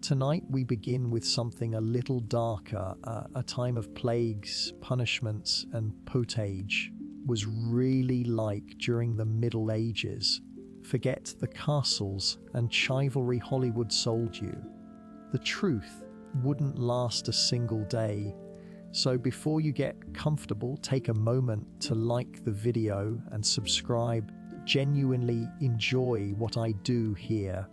Tonight we begin with something a little darker. A time of plagues, punishments, and potage was really like during the Middle Ages. Forget the castles and chivalry Hollywood sold you. The truth wouldn't last a single day. So before you get comfortable, take a moment to like the video and subscribe. Genuinely enjoy what I do here.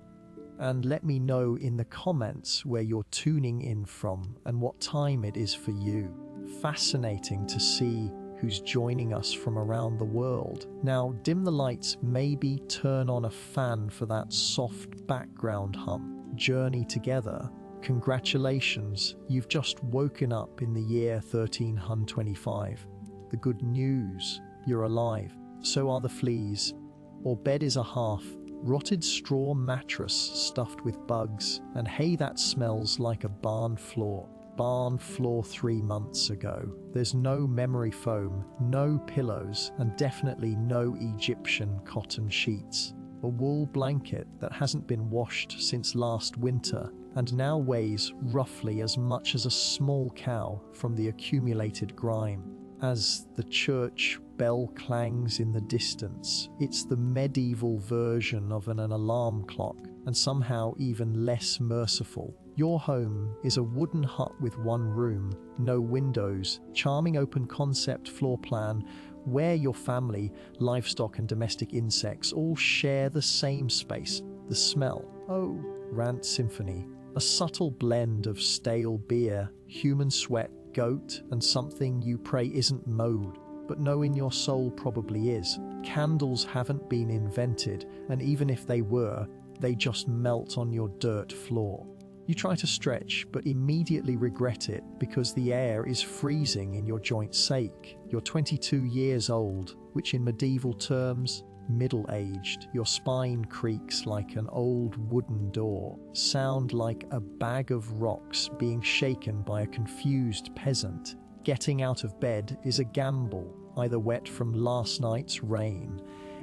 And let me know in the comments where you're tuning in from and what time it is for you. Fascinating to see who's joining us from around the world. Now, dim the lights, maybe turn on a fan for that soft background hum. Journey together. Congratulations, you've just woken up in the year 1325. The good news, you're alive. So are the fleas. Or bed is a half. Rotted straw mattress stuffed with bugs, and hay that smells like a barn floor. Barn floor 3 months ago. There's no memory foam, no pillows, and definitely no Egyptian cotton sheets. A wool blanket that hasn't been washed since last winter, and now weighs roughly as much as a small cow from the accumulated grime. As the church bell clangs in the distance, it's the medieval version of an alarm clock, and somehow even less merciful. Your home is a wooden hut with one room, no windows, charming open concept floor plan, where your family, livestock and domestic insects all share the same space. The smell, oh, rant symphony, a subtle blend of stale beer, human sweat, goat, and something you pray isn't mowed, but know in your soul probably is. Candles haven't been invented, and even if they were, they just melt on your dirt floor. You try to stretch, but immediately regret it because the air is freezing in your joint's sake. You're 22 years old, which in medieval terms, middle-aged. Your spine creaks like an old wooden door. Sound like a bag of rocks being shaken by a confused peasant. Getting out of bed is a gamble, either wet from last night's rain,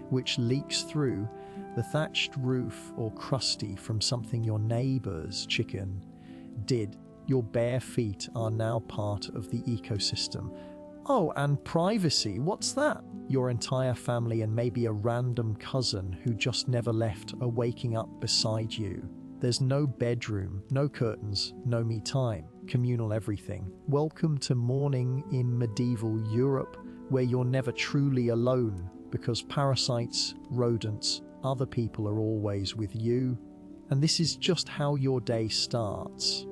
which leaks through the thatched roof, or crusty from something your neighbor's chicken did. Your bare feet are now part of the ecosystem. Oh, and privacy, what's that? Your entire family and maybe a random cousin who just never left are waking up beside you. There's no bedroom, no curtains, no me time, communal everything. Welcome to morning in medieval Europe, where you're never truly alone because parasites, rodents, other people are always with you. And this is just how your day starts.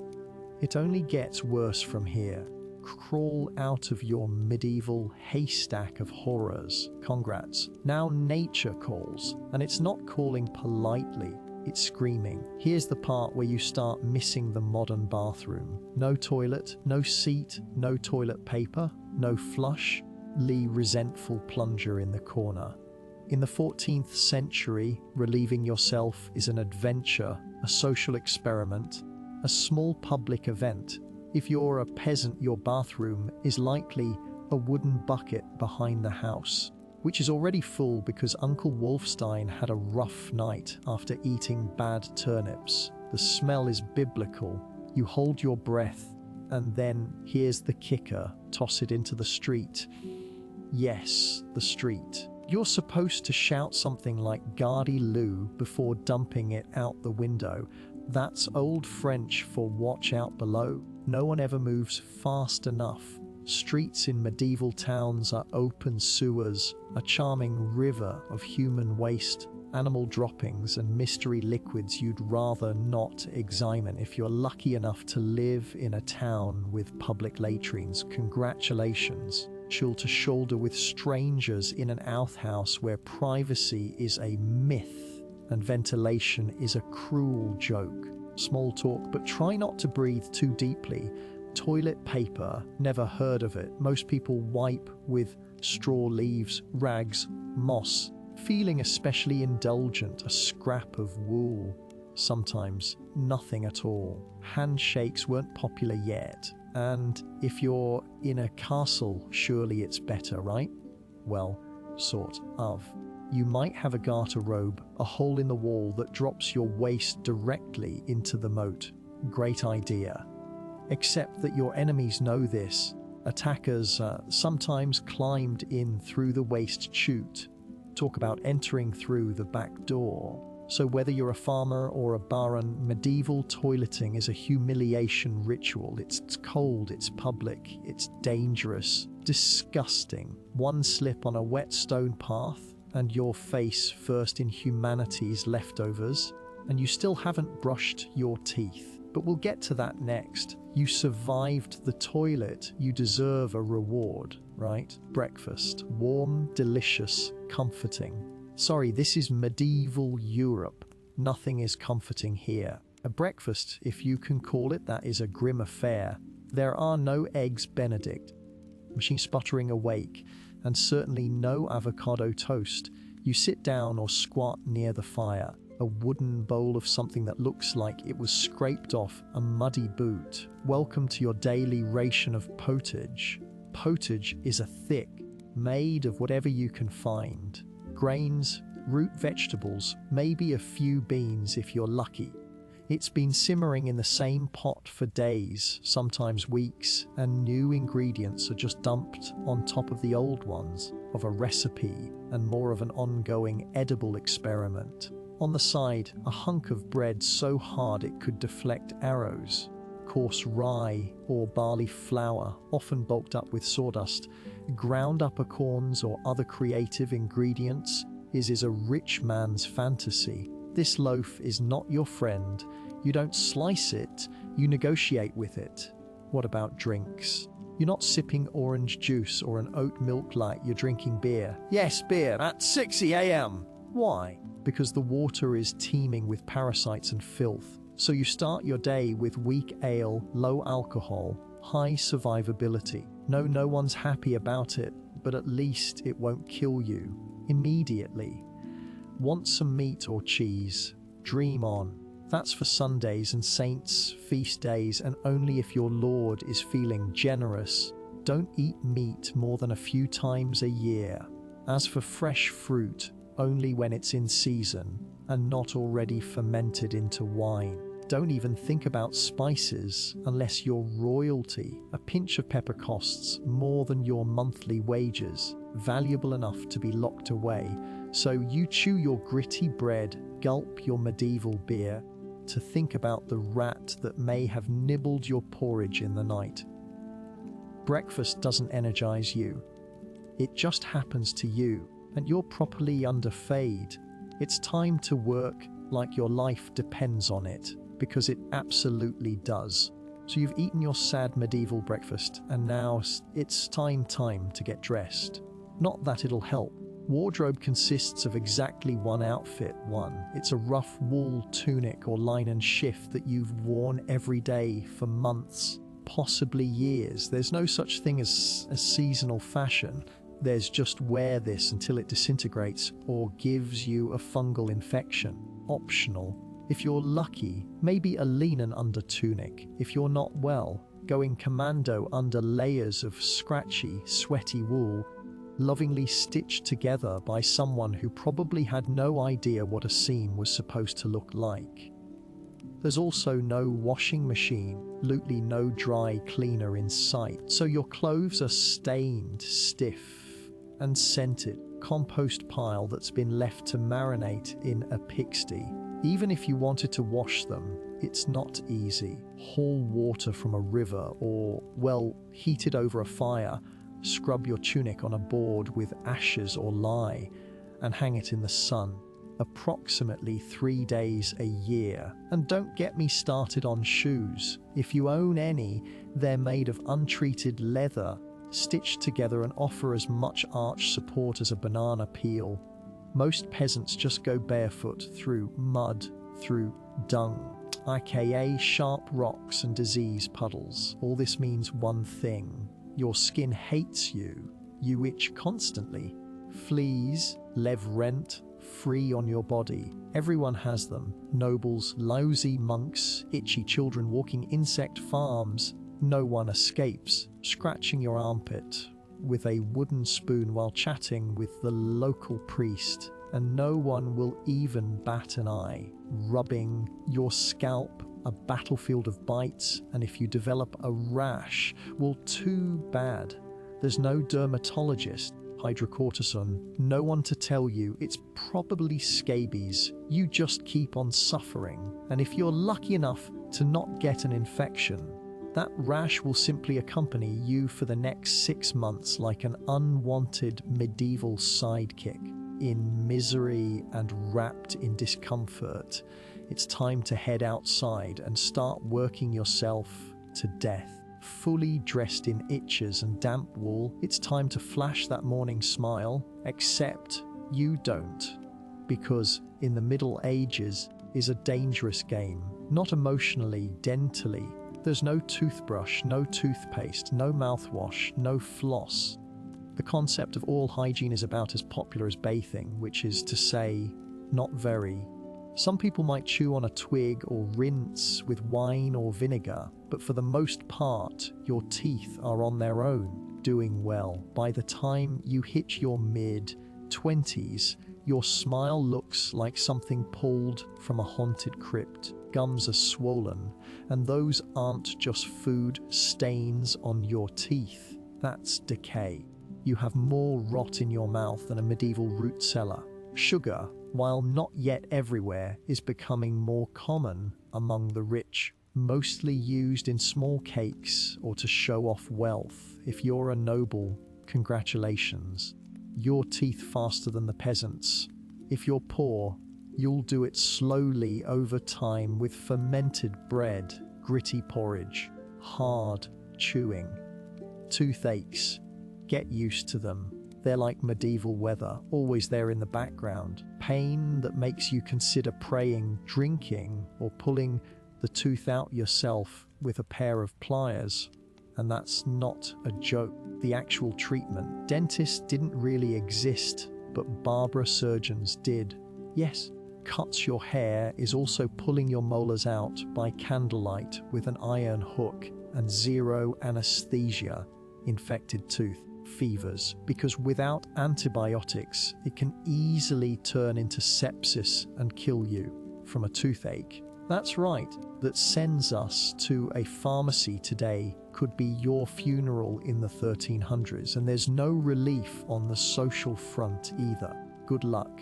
It only gets worse from here. Crawl out of your medieval haystack of horrors. Congrats. Now nature calls, and it's not calling politely, it's screaming. Here's the part where you start missing the modern bathroom. No toilet, no seat, no toilet paper, no flush. Resentful plunger in the corner. In the 14th century, relieving yourself is an adventure, a social experiment, a small public event. If you're a peasant, your bathroom is likely a wooden bucket behind the house, which is already full because Uncle Wolfstein had a rough night after eating bad turnips. The smell is biblical. You hold your breath, and then here's the kicker: toss it into the street. Yes, the street. You're supposed to shout something like "Gardy Lou" before dumping it out the window. That's Old French for "watch out below." No one ever moves fast enough. Streets in medieval towns are open sewers, a charming river of human waste, animal droppings and mystery liquids you'd rather not examine if you're lucky enough to live in a town with public latrines. Congratulations. Shoulder to shoulder with strangers in an outhouse where privacy is a myth and ventilation is a cruel joke. Small talk, but try not to breathe too deeply. Toilet paper, never heard of it. Most people wipe with straw, leaves, rags, moss. Feeling especially indulgent, a scrap of wool. Sometimes nothing at all. Handshakes weren't popular yet. And if you're in a castle, surely it's better, right? Well, sort of. You might have a garter robe, a hole in the wall that drops your waist directly into the moat. Great idea. Except that your enemies know this. Attackers sometimes climbed in through the waste chute. Talk about entering through the back door. So whether you're a farmer or a baron, medieval toileting is a humiliation ritual. It's cold, it's public, it's dangerous, disgusting. One slip on a wet stone path and your face first in humanity's leftovers, and you still haven't brushed your teeth. But we'll get to that next. You survived the toilet. You deserve a reward, right? Breakfast. Warm, delicious, comforting. Sorry, this is medieval Europe. Nothing is comforting here. A breakfast, if you can call it that, is a grim affair. There are no eggs Benedict, machine sputtering awake, and certainly no avocado toast. You sit down or squat near the fire. A wooden bowl of something that looks like it was scraped off a muddy boot. Welcome to your daily ration of pottage. Pottage is a thick, made of whatever you can find. Grains, root vegetables, maybe a few beans if you're lucky. It's been simmering in the same pot for days, sometimes weeks, and new ingredients are just dumped on top of the old ones, of a recipe and more of an ongoing edible experiment. On the side, a hunk of bread so hard it could deflect arrows. Coarse rye or barley flour, often bulked up with sawdust, ground up acorns or other creative ingredients, is a rich man's fantasy. This loaf is not your friend. You don't slice it, you negotiate with it. What about drinks? You're not sipping orange juice or an oat milk light, you're drinking beer. Yes, beer, at 6 a.m. Why? Because the water is teeming with parasites and filth. So you start your day with weak ale, low alcohol, high survivability. No one's happy about it, but at least it won't kill you immediately. Want some meat or cheese? Dream on. That's for Sundays and saints' feast days, and only if your Lord is feeling generous. Don't eat meat more than a few times a year. As for fresh fruit, only when it's in season and not already fermented into wine. Don't even think about spices unless you're royalty. A pinch of pepper costs more than your monthly wages, valuable enough to be locked away. So you chew your gritty bread, gulp your medieval beer, to think about the rat that may have nibbled your porridge in the night. Breakfast doesn't energize you. It just happens to you, and you're properly underfed. It's time to work like your life depends on it, because it absolutely does. So you've eaten your sad medieval breakfast, and now it's time to get dressed. Not that it'll help. Wardrobe consists of exactly one outfit. It's a rough wool tunic or linen shift that you've worn every day for months, possibly years. There's no such thing as seasonal fashion. There's just wear this until it disintegrates or gives you a fungal infection. Optional. If you're lucky, maybe a linen under tunic. If you're not well, going commando under layers of scratchy, sweaty wool, lovingly stitched together by someone who probably had no idea what a seam was supposed to look like. There's also no washing machine, absolutely no dry cleaner in sight, so your clothes are stained, stiff, and scented. Compost pile that's been left to marinate in a pigsty. Even if you wanted to wash them, it's not easy. Haul water from a river or, heat it over a fire. Scrub your tunic on a board with ashes or lye and hang it in the sun. Approximately 3 days a year. And don't get me started on shoes. If you own any, they're made of untreated leather, stitched together and offer as much arch support as a banana peel. Most peasants just go barefoot through mud, through dung, aka sharp rocks and disease puddles. All this means one thing. Your skin hates you. You itch constantly. Fleas, lev rent, free on your body. Everyone has them. Nobles, lousy monks, itchy children walking insect farms. No one escapes. Scratching your armpit with a wooden spoon while chatting with the local priest, and no one will even bat an eye. Rubbing your scalp a battlefield of bites, and if you develop a rash, well, too bad. There's no dermatologist, hydrocortisone, no one to tell you it's probably scabies. You just keep on suffering, and if you're lucky enough to not get an infection, that rash will simply accompany you for the next 6 months like an unwanted medieval sidekick. In misery and wrapped in discomfort, it's time to head outside and start working yourself to death. Fully dressed in itches and damp wool, it's time to flash that morning smile, except you don't. Because in the Middle Ages is a dangerous game, not emotionally, dentally. There's no toothbrush, no toothpaste, no mouthwash, no floss. The concept of oral hygiene is about as popular as bathing, which is to say, not very. Some people might chew on a twig or rinse with wine or vinegar, but for the most part, your teeth are on their own, doing well. By the time you hit your mid-20s, your smile looks like something pulled from a haunted crypt. Gums are swollen, and those aren't just food stains on your teeth. That's decay. You have more rot in your mouth than a medieval root cellar. Sugar, while not yet everywhere, is becoming more common among the rich, mostly used in small cakes or to show off wealth. If you're a noble, congratulations. Your teeth faster than the peasants. If you're poor, you'll do it slowly over time with fermented bread, gritty porridge, hard chewing. Toothaches, get used to them. They're like medieval weather, always there in the background. Pain that makes you consider praying, drinking, or pulling the tooth out yourself with a pair of pliers. And that's not a joke. The actual treatment. Dentists didn't really exist, but Barbara surgeons did. Yes, cuts your hair is also pulling your molars out by candlelight with an iron hook and zero anesthesia. Infected tooth, fevers, because without antibiotics, it can easily turn into sepsis and kill you from a toothache. That's right, that sends us to a pharmacy today could be your funeral in the 1300s, and there's no relief on the social front either. Good luck.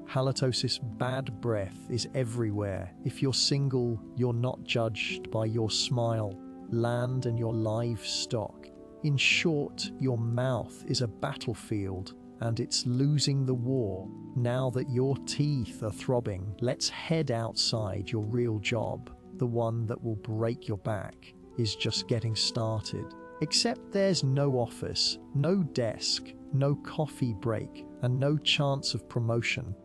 Halitosis, bad breath, is everywhere. If you're single, you're not judged by your smile, land, and your livestock. In short, your mouth is a battlefield, and it's losing the war. Now that your teeth are throbbing, let's head outside. Your real job, the one that will break your back, is just getting started. Except there's no office, no desk, no coffee break, and no chance of promotion.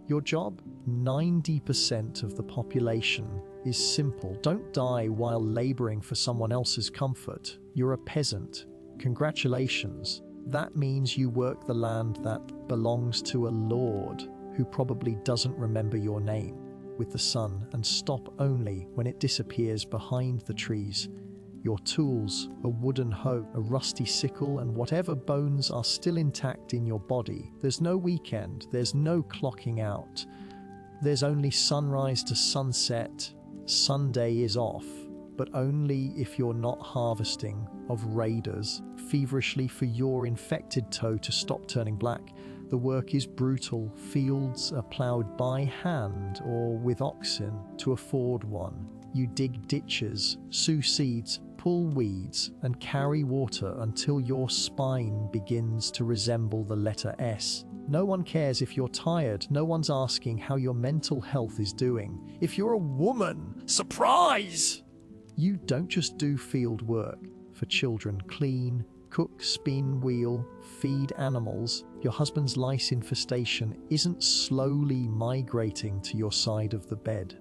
Your job? 90% of the population is simple. Don't die while laboring for someone else's comfort. You're a peasant. Congratulations. That means you work the land that belongs to a lord who probably doesn't remember your name. With the sun, and stop only when it disappears behind the trees. Your tools, a wooden hoe, a rusty sickle, and whatever bones are still intact in your body. There's no weekend, there's no clocking out. There's only sunrise to sunset. Sunday is off, but only if you're not harvesting of raiders, feverishly for your infected toe to stop turning black. The work is brutal. Fields are ploughed by hand or with oxen to afford one. You dig ditches, sow seeds, pull weeds, and carry water until your spine begins to resemble the letter S. No one cares if you're tired. No one's asking how your mental health is doing. If you're a woman, surprise! You don't just do field work for children. Clean, cook, spin, wheel, feed animals. Your husband's lice infestation isn't slowly migrating to your side of the bed.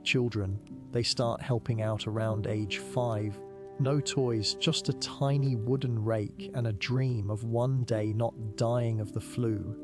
Children, they start helping out around age 5. No toys, just a tiny wooden rake and a dream of one day not dying of the flu.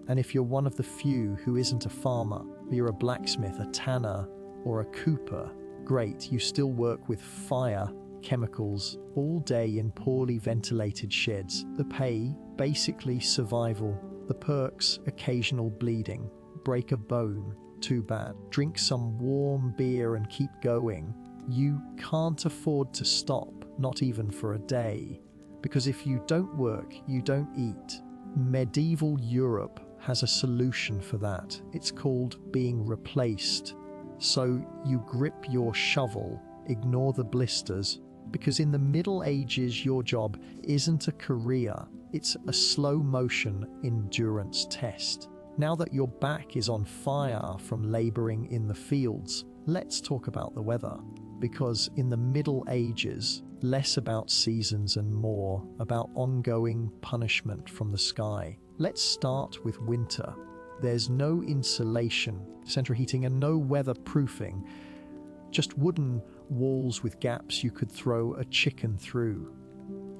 And if you're one of the few who isn't a farmer, you're a blacksmith, a tanner, or a cooper, great, you still work with fire, chemicals, all day in poorly ventilated sheds. The pay, basically survival. The perks, occasional bleeding, break a bone, too bad. Drink some warm beer and keep going. You can't afford to stop, not even for a day. Because if you don't work, you don't eat. Medieval Europe has a solution for that. It's called being replaced. So you grip your shovel, ignore the blisters, because in the Middle Ages your job isn't a career, it's a slow motion endurance test. Now that your back is on fire from laboring in the fields, let's talk about the weather. Because in the Middle Ages, less about seasons and more about ongoing punishment from the sky. Let's start with winter. There's no insulation, central heating, and no weatherproofing. Just wooden walls with gaps you could throw a chicken through.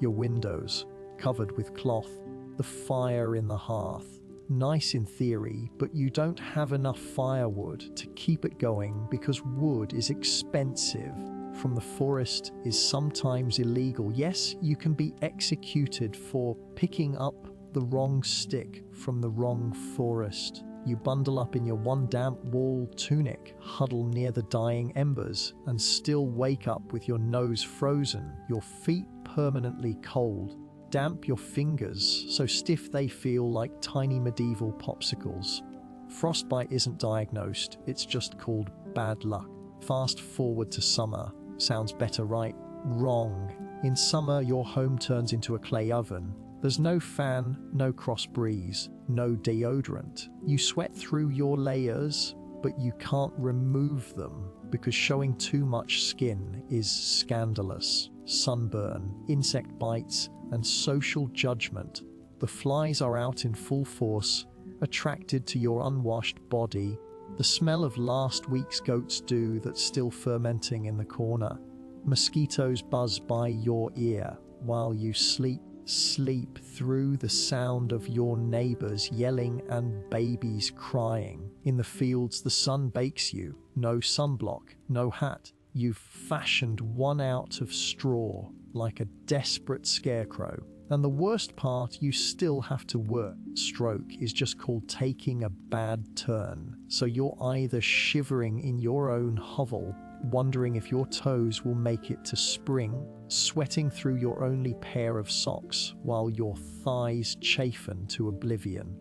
Your windows covered with cloth, the fire in the hearth. Nice in theory, but you don't have enough firewood to keep it going because wood is expensive. From the forest is sometimes illegal. Yes, you can be executed for picking up the wrong stick from the wrong forest. You bundle up in your one damp wool tunic, huddle near the dying embers, and still wake up with your nose frozen, your feet permanently cold. Damp your fingers so stiff they feel like tiny medieval popsicles. Frostbite isn't diagnosed, it's just called bad luck. Fast forward to summer. Sounds better, right? Wrong. In summer, your home turns into a clay oven. There's no fan, no cross breeze, no deodorant. You sweat through your layers, but you can't remove them because showing too much skin is scandalous. Sunburn, insect bites, and social judgment. The flies are out in full force, attracted to your unwashed body. The smell of last week's goat's dew that's still fermenting in the corner. Mosquitoes buzz by your ear while you sleep through the sound of your neighbors yelling and babies crying. In the fields, the sun bakes you. No sunblock, no hat. You've fashioned one out of straw like a desperate scarecrow. And the worst part, you still have to work. Stroke is just called taking a bad turn. So you're either shivering in your own hovel, wondering if your toes will make it to spring, sweating through your only pair of socks while your thighs chafen to oblivion.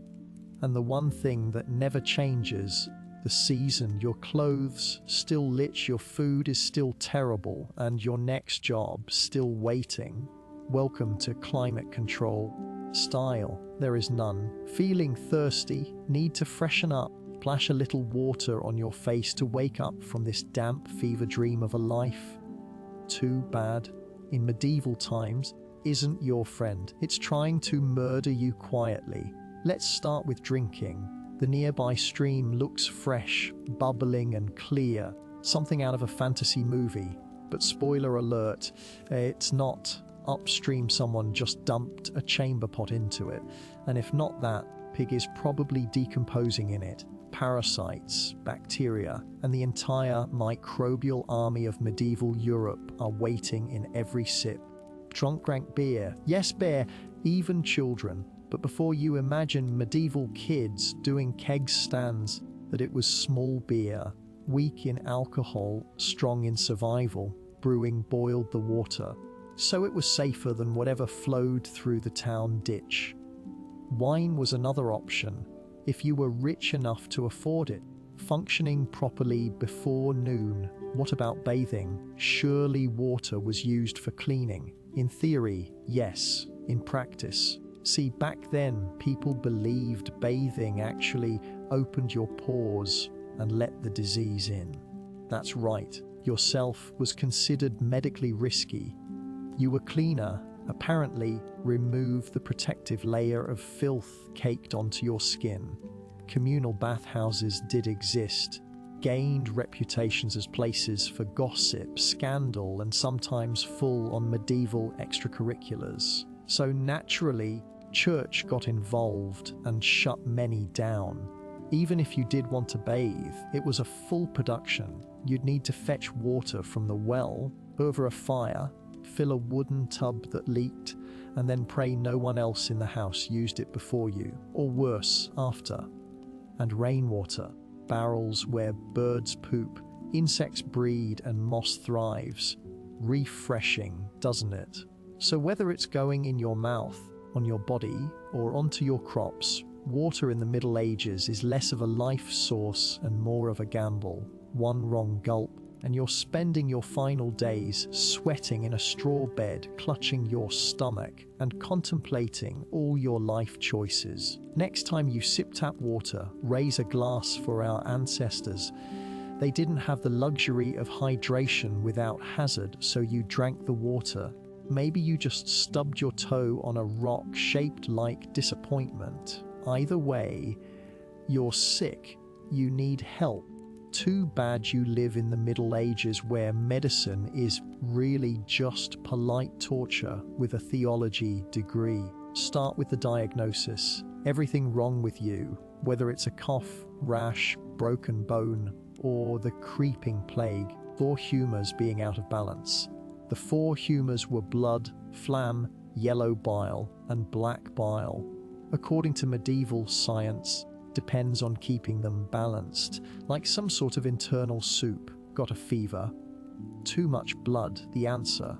And the one thing that never changes, the season, your clothes still lit, your food is still terrible, and your next job still waiting. Welcome to climate control. Style, there is none. Feeling thirsty, need to freshen up, splash a little water on your face to wake up from this damp fever dream of a life. Too bad. In medieval times, isn't your friend. It's trying to murder you quietly. Let's start with drinking. The nearby stream looks fresh, bubbling and clear, something out of a fantasy movie. But spoiler alert, it's not. Upstream, someone just dumped a chamber pot into it. And if not that, pig is probably decomposing in it. Parasites, bacteria, and the entire microbial army of medieval Europe are waiting in every sip. Drunk drank beer. Yes, beer, even children. But before you imagine medieval kids doing keg stands, that it was small beer, weak in alcohol, strong in survival, brewing boiled the water. So it was safer than whatever flowed through the town ditch. Wine was another option, if you were rich enough to afford it. Functioning properly before noon. What about bathing? Surely water was used for cleaning. In theory, yes. In practice, see, back then, people believed bathing actually opened your pores and let the disease in. That's right, yourself was considered medically risky. You were cleaner, apparently remove the protective layer of filth caked onto your skin. Communal bathhouses did exist, gained reputations as places for gossip, scandal, and sometimes full-on medieval extracurriculars. So naturally, church got involved and shut many down. Even if you did want to bathe, it was a full production. You'd need to fetch water from the well, over a fire, fill a wooden tub that leaked, and then pray no one else in the house used it before you, or worse, after. And rainwater. barrels where birds poop, insects breed, and moss thrives. Refreshing, doesn't it? So whether it's going in your mouth, on your body, or onto your crops, water in the Middle Ages is less of a life source and more of a gamble. One wrong gulp, and you're spending your final days sweating in a straw bed, clutching your stomach, and contemplating all your life choices. Next time you sip tap water, raise a glass for our ancestors. They didn't have the luxury of hydration without hazard, so you drank the water. Maybe you just stubbed your toe on a rock shaped like disappointment. Either way, you're sick. You need help. Too bad you live in the Middle Ages where medicine is really just polite torture with a theology degree. Start with the diagnosis. Everything wrong with you, whether it's a cough, rash, broken bone, or the creeping plague, 4 humours being out of balance. The 4 humours were blood, phlegm, yellow bile, and black bile. According to medieval science, depends on keeping them balanced, like some sort of internal soup. Got a fever? Too much blood, the answer.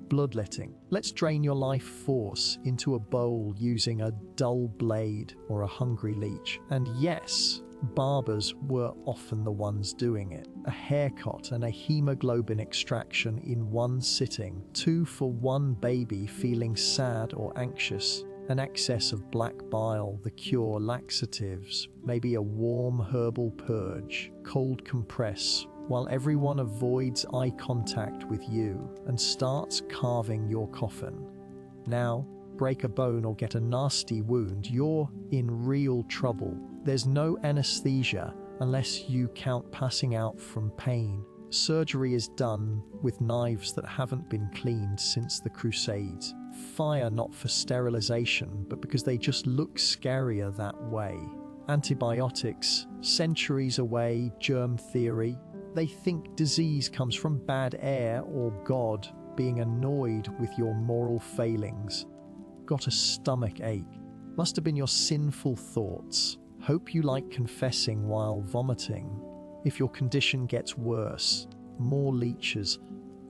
Bloodletting. Let's drain your life force into a bowl using a dull blade or a hungry leech. And yes, barbers were often the ones doing it. A haircut and a hemoglobin extraction in one sitting. 2 for 1 baby feeling sad or anxious. An excess of black bile, the cure, laxatives, maybe a warm herbal purge, cold compress, while everyone avoids eye contact with you and starts carving your coffin. Now, break a bone or get a nasty wound, you're in real trouble. There's no anesthesia unless you count passing out from pain. Surgery is done with knives that haven't been cleaned since the Crusades. Fire not for sterilization, but because they just look scarier that way. Antibiotics, centuries away, germ theory. They think disease comes from bad air or God being annoyed with your moral failings. Got a stomach ache? Must have been your sinful thoughts. Hope you like confessing while vomiting. If your condition gets worse, more leeches,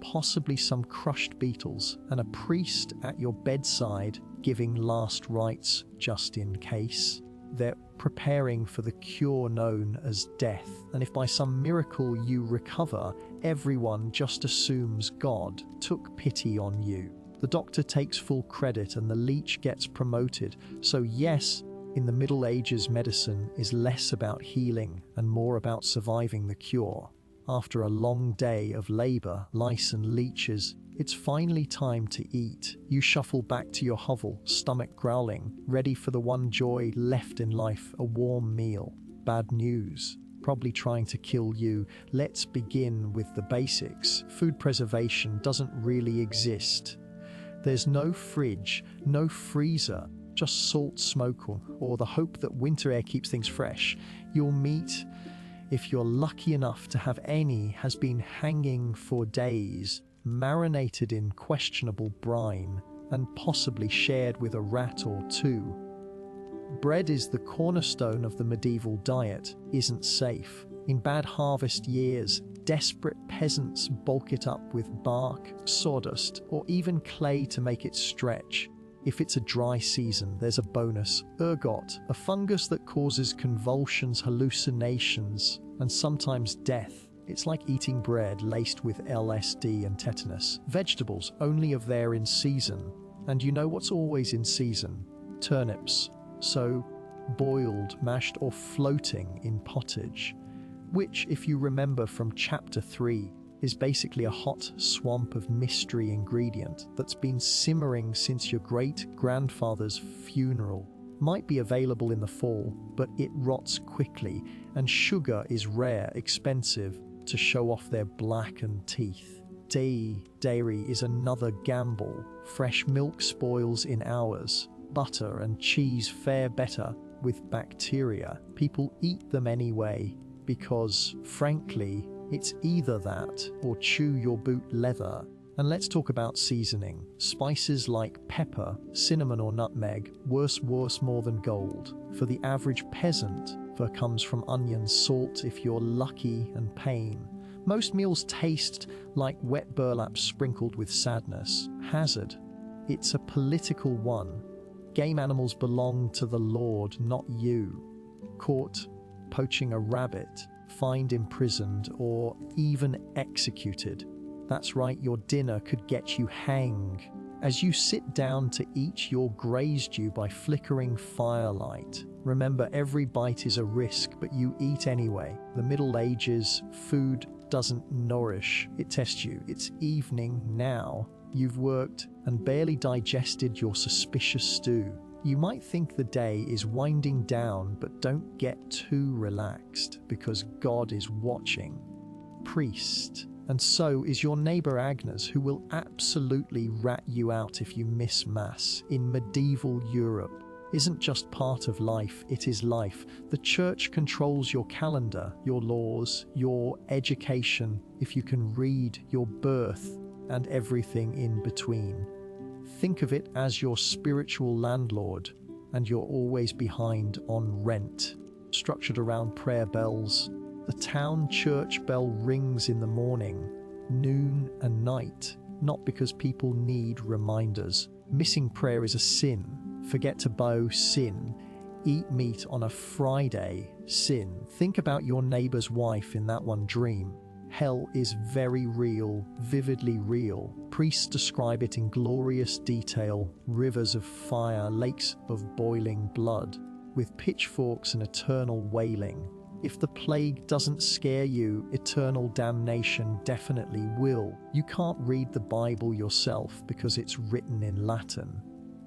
possibly some crushed beetles, and a priest at your bedside giving last rites just in case. They're preparing for the cure known as death, and if by some miracle you recover, everyone just assumes God took pity on you. The doctor takes full credit and the leech gets promoted. So yes, in the Middle Ages, medicine is less about healing and more about surviving the cure. After a long day of labor, lice and leeches, it's finally time to eat. You shuffle back to your hovel, stomach growling, ready for the one joy left in life, a warm meal. Bad news. Probably trying to kill you. Let's begin with the basics. Food preservation doesn't really exist. There's no fridge, no freezer, just salt, smoke, or the hope that winter air keeps things fresh. Your meat, if you're lucky enough to have any, has been hanging for days, marinated in questionable brine, and possibly shared with a rat or 2. Bread is the cornerstone of the medieval diet, isn't safe. In bad harvest years, desperate peasants bulk it up with bark, sawdust, or even clay to make it stretch. If it's a dry season, there's a bonus: ergot, a fungus that causes convulsions, hallucinations, and sometimes death. It's like eating bread laced with LSD and tetanus. Vegetables, only if they're in season. And you know what's always in season? Turnips. So, boiled, mashed, or floating in pottage. Which, if you remember from chapter 3, is basically a hot swamp of mystery ingredient that's been simmering since your great-grandfather's funeral. Might be available in the fall, but it rots quickly, and sugar is rare, expensive, to show off their blackened teeth. Dairy is another gamble. Fresh milk spoils in hours. Butter and cheese fare better with bacteria. People eat them anyway, because, frankly, it's either that or chew your boot leather. And let's talk about seasoning. Spices like pepper, cinnamon or nutmeg, worse more than gold. For the average peasant, flavor comes from onion, salt if you're lucky, and pain. Most meals taste like wet burlap sprinkled with sadness. Hazard. It's a political one. Game animals belong to the Lord, not you. Caught poaching a rabbit, fined, imprisoned, or even executed. That's right, your dinner could get you hanged. As you sit down to eat, you're grazed you by flickering firelight. Remember, every bite is a risk, but you eat anyway. The Middle Ages, food doesn't nourish, it tests you. It's evening now. You've worked and barely digested your suspicious stew. You might think the day is winding down, but don't get too relaxed, because God is watching. Priest. And so is your neighbor Agnes, who will absolutely rat you out if you miss Mass. In medieval Europe, isn't just part of life, it is life. The church controls your calendar, your laws, your education, if you can read, your birth, and everything in between. Think of it as your spiritual landlord, and you're always behind on rent. Structured around prayer bells. The town church bell rings in the morning, noon and night, not because people need reminders. Missing prayer is a sin. Forget to bow, sin. Eat meat on a Friday, sin. Think about your neighbor's wife in that one dream. Hell is very real, vividly real. Priests describe it in glorious detail, rivers of fire, lakes of boiling blood, with pitchforks and eternal wailing. If the plague doesn't scare you, eternal damnation definitely will. You can't read the Bible yourself because it's written in Latin,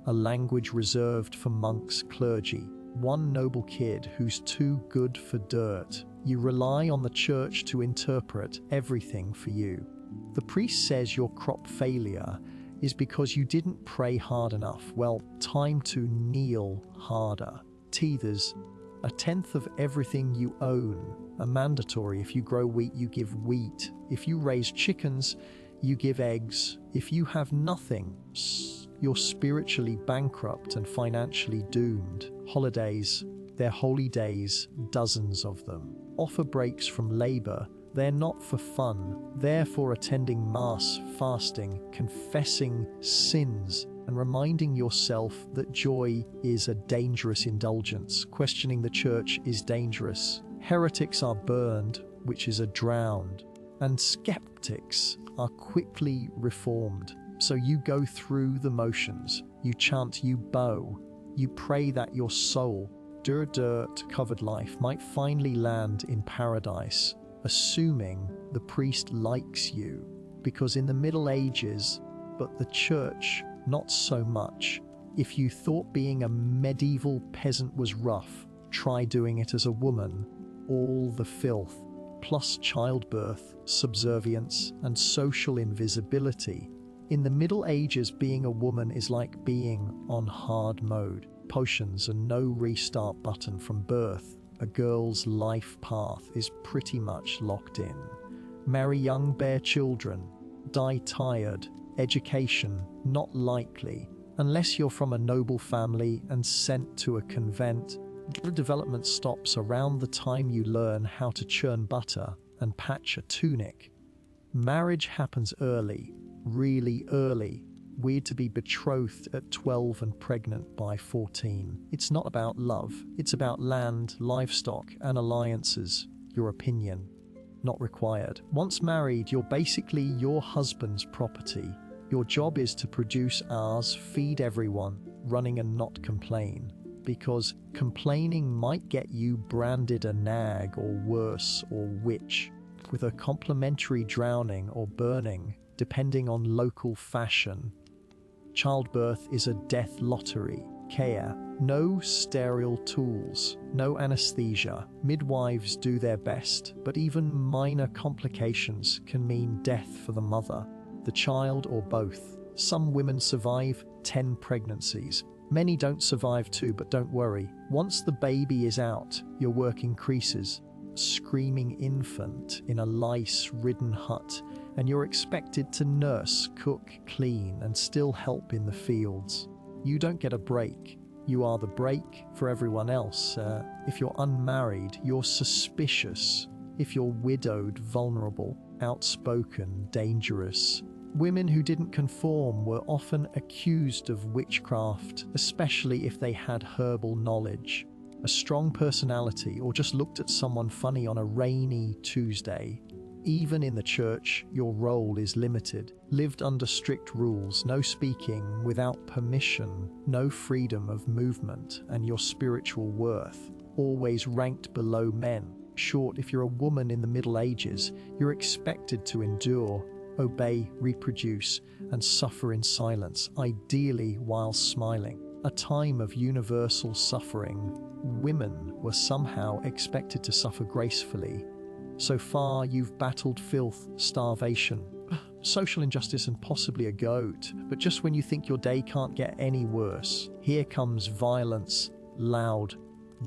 a language reserved for monks, clergy. One noble kid who's too good for dirt. You rely on the church to interpret everything for you. The priest says your crop failure is because you didn't pray hard enough. Well, time to kneel harder. Tethers. A tenth of everything you own are mandatory. If you grow wheat, you give wheat. If you raise chickens, you give eggs. If you have nothing, you're spiritually bankrupt and financially doomed. Holidays, they're holy days, dozens of them. Offer breaks from labor. They're not for fun. They're for attending Mass, fasting, confessing sins, and reminding yourself that joy is a dangerous indulgence. Questioning the church is dangerous. Heretics are burned, witches are drowned, and skeptics are quickly reformed. So you go through the motions. You chant, you bow. You pray that your soul, dirt-covered life, might finally land in paradise, assuming the priest likes you. Because in the Middle Ages, but the church, not so much. If you thought being a medieval peasant was rough, try doing it as a woman. All the filth, plus childbirth, subservience, and social invisibility. In the Middle Ages, being a woman is like being on hard mode. Potions and no restart button from birth. A girl's life path is pretty much locked in. Marry young, bear children. Die tired. Education, not likely. Unless you're from a noble family and sent to a convent. Development stops around the time you learn how to churn butter and patch a tunic. Marriage happens early, really early. Weird to be betrothed at 12 and pregnant by 14. It's not about love. It's about land, livestock, and alliances. Your opinion, not required. Once married, you're basically your husband's property. Your job is to produce ours, feed everyone, running and not complain. Because complaining might get you branded a nag or worse, or witch, with a complimentary drowning or burning, depending on local fashion. Childbirth is a death lottery. Care. No sterile tools, no anesthesia. Midwives do their best, but even minor complications can mean death for the mother, the child, or both. Some women survive 10 pregnancies. Many don't survive too, but don't worry. Once the baby is out, your work increases. Screaming infant in a lice-ridden hut, and you're expected to nurse, cook, clean, and still help in the fields. You don't get a break. you are the break for everyone else. If you're unmarried, you're suspicious. If you're widowed, vulnerable, outspoken, dangerous. Women who didn't conform were often accused of witchcraft, especially if they had herbal knowledge, a strong personality, or just looked at someone funny on a rainy Tuesday. Even in the church, your role is limited, lived under strict rules, no speaking without permission, no freedom of movement, and your spiritual worth, always ranked below men. Short, if you're a woman in the Middle Ages, you're expected to endure, obey, reproduce, and suffer in silence, ideally while smiling. A time of universal suffering. Women were somehow expected to suffer gracefully. So far, you've battled filth, starvation, social injustice, and possibly a goat. But just when you think your day can't get any worse, here comes violence, loud,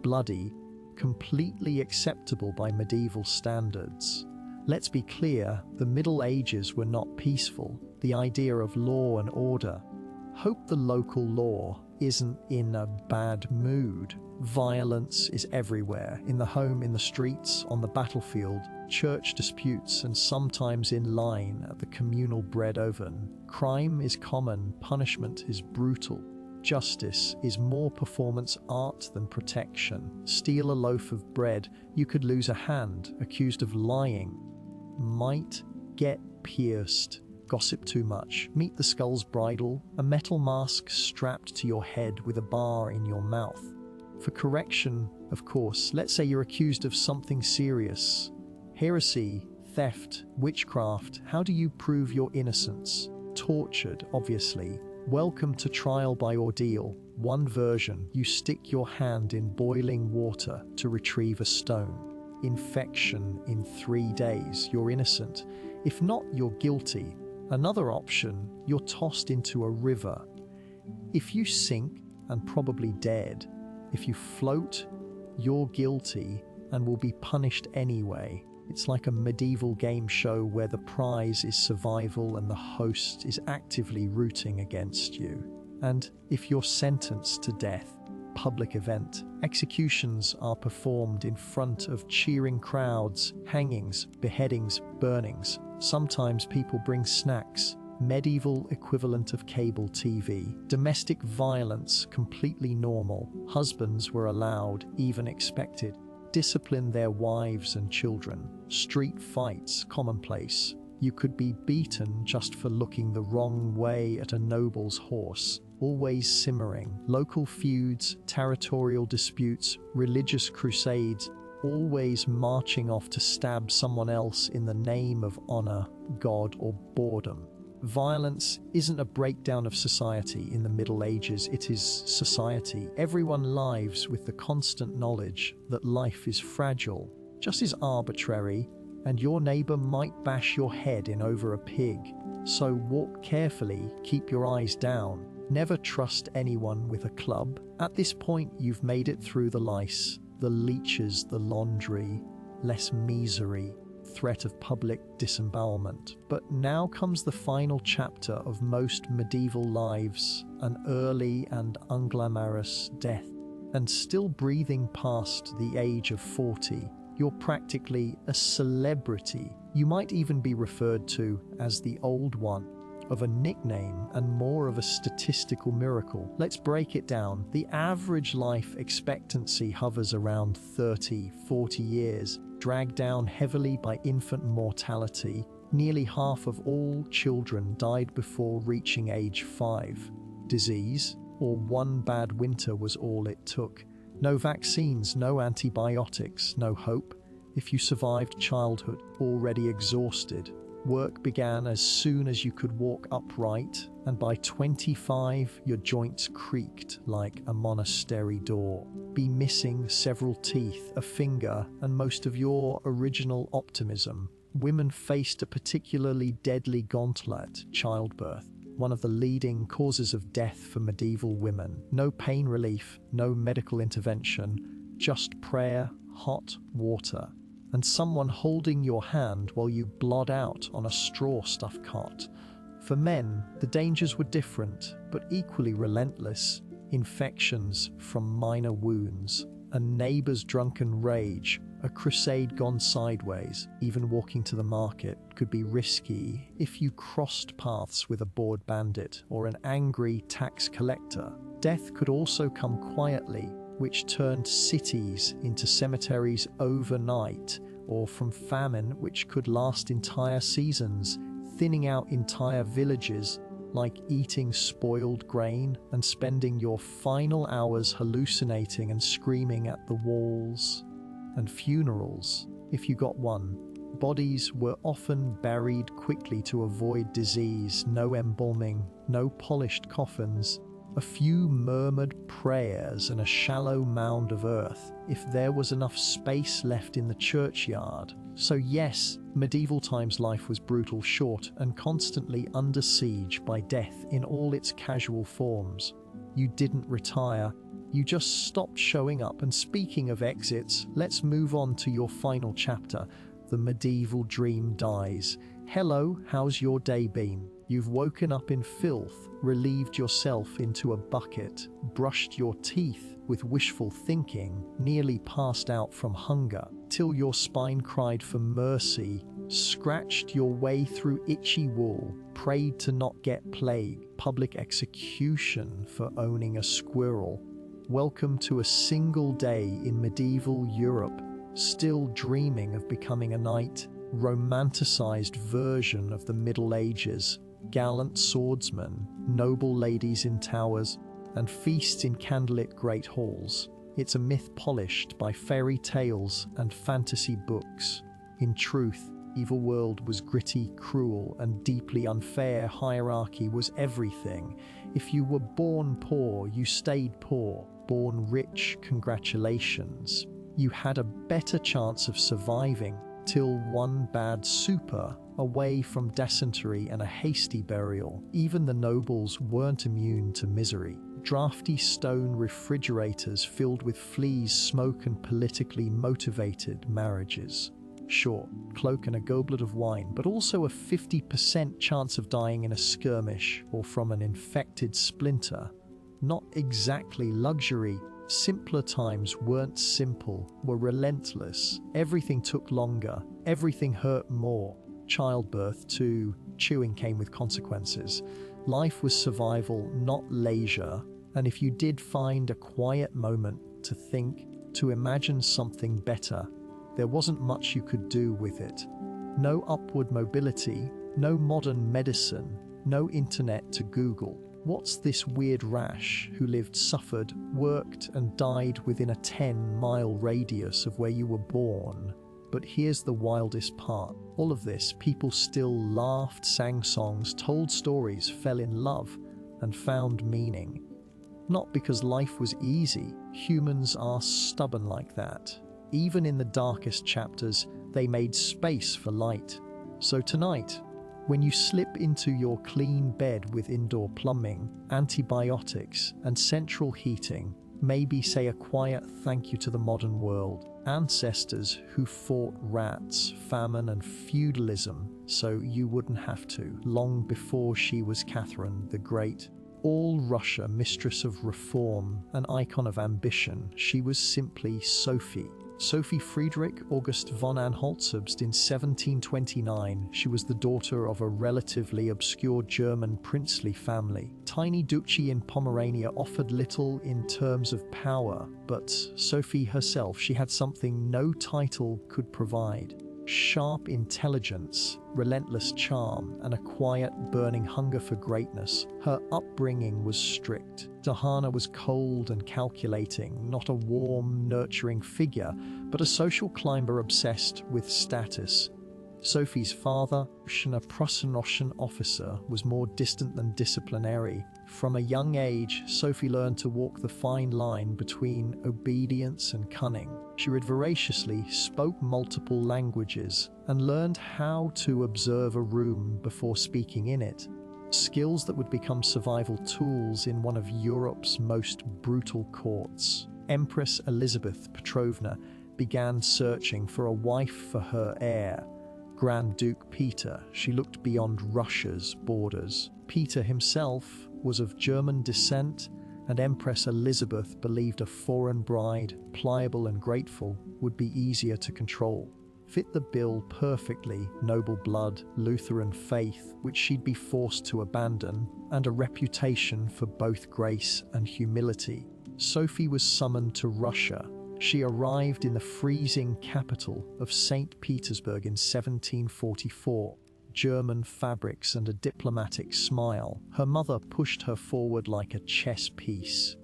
bloody, completely acceptable by medieval standards. Let's be clear, the Middle Ages were not peaceful. The idea of law and order. Hope the local law isn't in a bad mood. Violence is everywhere, in the home, in the streets, on the battlefield, church disputes, and sometimes in line at the communal bread oven. Crime is common, punishment is brutal. Justice is more performance art than protection. Steal a loaf of bread, you could lose a hand. Accused of lying, might get pierced. Gossip too much, meet the skull's bridle, a metal mask strapped to your head with a bar in your mouth. For correction, of course, let's say you're accused of something serious. Heresy, theft, witchcraft. How do you prove your innocence? Tortured, obviously. Welcome to trial by ordeal. One version, you stick your hand in boiling water to retrieve a stone. Infection in 3 days, you're innocent. If not, you're guilty. Another option, you're tossed into a river. If you sink, and probably dead. If you float, you're guilty and will be punished anyway. It's like a medieval game show where the prize is survival and the host is actively rooting against you. And if you're sentenced to death, public event. Executions are performed in front of cheering crowds, hangings, beheadings, burnings. Sometimes people bring snacks. Medieval equivalent of cable TV. Domestic violence, completely normal. Husbands were allowed, even expected. Discipline their wives and children. Street fights, commonplace. You could be beaten just for looking the wrong way at a noble's horse. Always simmering. Local feuds, territorial disputes, religious crusades, always marching off to stab someone else in the name of honor, God, or boredom. Violence isn't a breakdown of society in the Middle Ages, it is society. Everyone lives with the constant knowledge that life is fragile, just as arbitrary, and your neighbor might bash your head in over a pig. So walk carefully, keep your eyes down. Never trust anyone with a club. At this point, you've made it through the lice, the leeches, the laundry, less misery, threat of public disembowelment. But now comes the final chapter of most medieval lives, an early and unglamorous death. And still breathing past the age of 40, you're practically a celebrity. You might even be referred to as the Old One, of a nickname and more of a statistical miracle. Let's break it down. The average life expectancy hovers around 30, 40 years, dragged down heavily by infant mortality. Nearly half of all children died before reaching age 5. Disease, or one bad winter was all it took. No vaccines, no antibiotics, no hope. If you survived childhood, already exhausted, work began as soon as you could walk upright, and by 25, your joints creaked like a monastery door. Be missing several teeth, a finger, and most of your original optimism. Women faced a particularly deadly gauntlet, childbirth, one of the leading causes of death for medieval women. No pain relief, no medical intervention, just prayer, hot water, and someone holding your hand while you bled out on a straw-stuffed cot. For men, the dangers were different, but equally relentless. infections from minor wounds, a neighbor's drunken rage, a crusade gone sideways. Even walking to the market could be risky if you crossed paths with a bored bandit or an angry tax collector. Death could also come quietly, which turned cities into cemeteries overnight, or from famine, which could last entire seasons, thinning out entire villages, like eating spoiled grain and spending your final hours hallucinating and screaming at the walls. And funerals, if you got one. Bodies were often buried quickly to avoid disease, no embalming, no polished coffins, a few murmured prayers and a shallow mound of earth if there was enough space left in the churchyard. So yes, medieval times life was brutal, short, and constantly under siege by death in all its casual forms. You didn't retire, you just stopped showing up. And speaking of exits, let's move on to your final chapter. The medieval dream dies. Hello, how's your day been? You've woken up in filth, relieved yourself into a bucket, brushed your teeth with wishful thinking, nearly passed out from hunger, till your spine cried for mercy, scratched your way through itchy wool, prayed to not get plague, public execution for owning a squirrel. Welcome to a single day in medieval Europe, still dreaming of becoming a knight, romanticized version of the Middle Ages, gallant swordsmen, noble ladies in towers, and feasts in candlelit great halls. It's a myth polished by fairy tales and fantasy books. In truth, evil world was gritty, cruel, and deeply unfair. Hierarchy was everything. If you were born poor, you stayed poor. Born rich, congratulations. You had a better chance of surviving till one bad super, away from dysentery and a hasty burial. Even the nobles weren't immune to misery. Drafty stone refrigerators filled with fleas, smoke, and politically motivated marriages. Sure, cloak and a goblet of wine, but also a 50% chance of dying in a skirmish or from an infected splinter. Not exactly luxury. Simpler times weren't simple, were relentless. Everything took longer, everything hurt more. Childbirth, too, chewing came with consequences. Life was survival, not leisure. And if you did find a quiet moment to think, to imagine something better, there wasn't much you could do with it. No upward mobility, no modern medicine, no internet to Google. What's this weird rash who lived, suffered, worked, and died within a 10-mile radius of where you were born? But here's the wildest part. All of this, people still laughed, sang songs, told stories, fell in love, and found meaning. Not because life was easy. Humans are stubborn like that. Even in the darkest chapters, they made space for light. So tonight, when you slip into your clean bed with indoor plumbing, antibiotics, and central heating, maybe say a quiet thank you to the modern world. Ancestors who fought rats, famine, and feudalism so you wouldn't have to, long before she was Catherine the Great. All Russia, mistress of reform, an icon of ambition, she was simply Sophie. Sophie Friedrich August von Anhalt-Zerbst in 1729, she was the daughter of a relatively obscure German princely family. Tiny duchy in Pomerania offered little in terms of power, but Sophie herself, she had something no title could provide. Sharp intelligence, relentless charm, and a quiet, burning hunger for greatness. Her upbringing was strict. Johanna was cold and calculating, not a warm, nurturing figure, but a social climber obsessed with status. Sophie's father, a Prussian officer, was more distant than disciplinary. From a young age, Sophie learned to walk the fine line between obedience and cunning. She read voraciously, spoke multiple languages, and learned how to observe a room before speaking in it. Skills that would become survival tools in one of Europe's most brutal courts. Empress Elizabeth Petrovna began searching for a wife for her heir. Grand Duke Peter, she looked beyond Russia's borders. Peter himself was of German descent and Empress Elizabeth believed a foreign bride, pliable and grateful, would be easier to control. Fit the bill perfectly: noble blood, Lutheran faith, which she'd be forced to abandon, and a reputation for both grace and humility. Sophie was summoned to Russia. She arrived in the freezing capital of St. Petersburg in 1744. German fabrics and a diplomatic smile, her mother pushed her forward like a chess piece.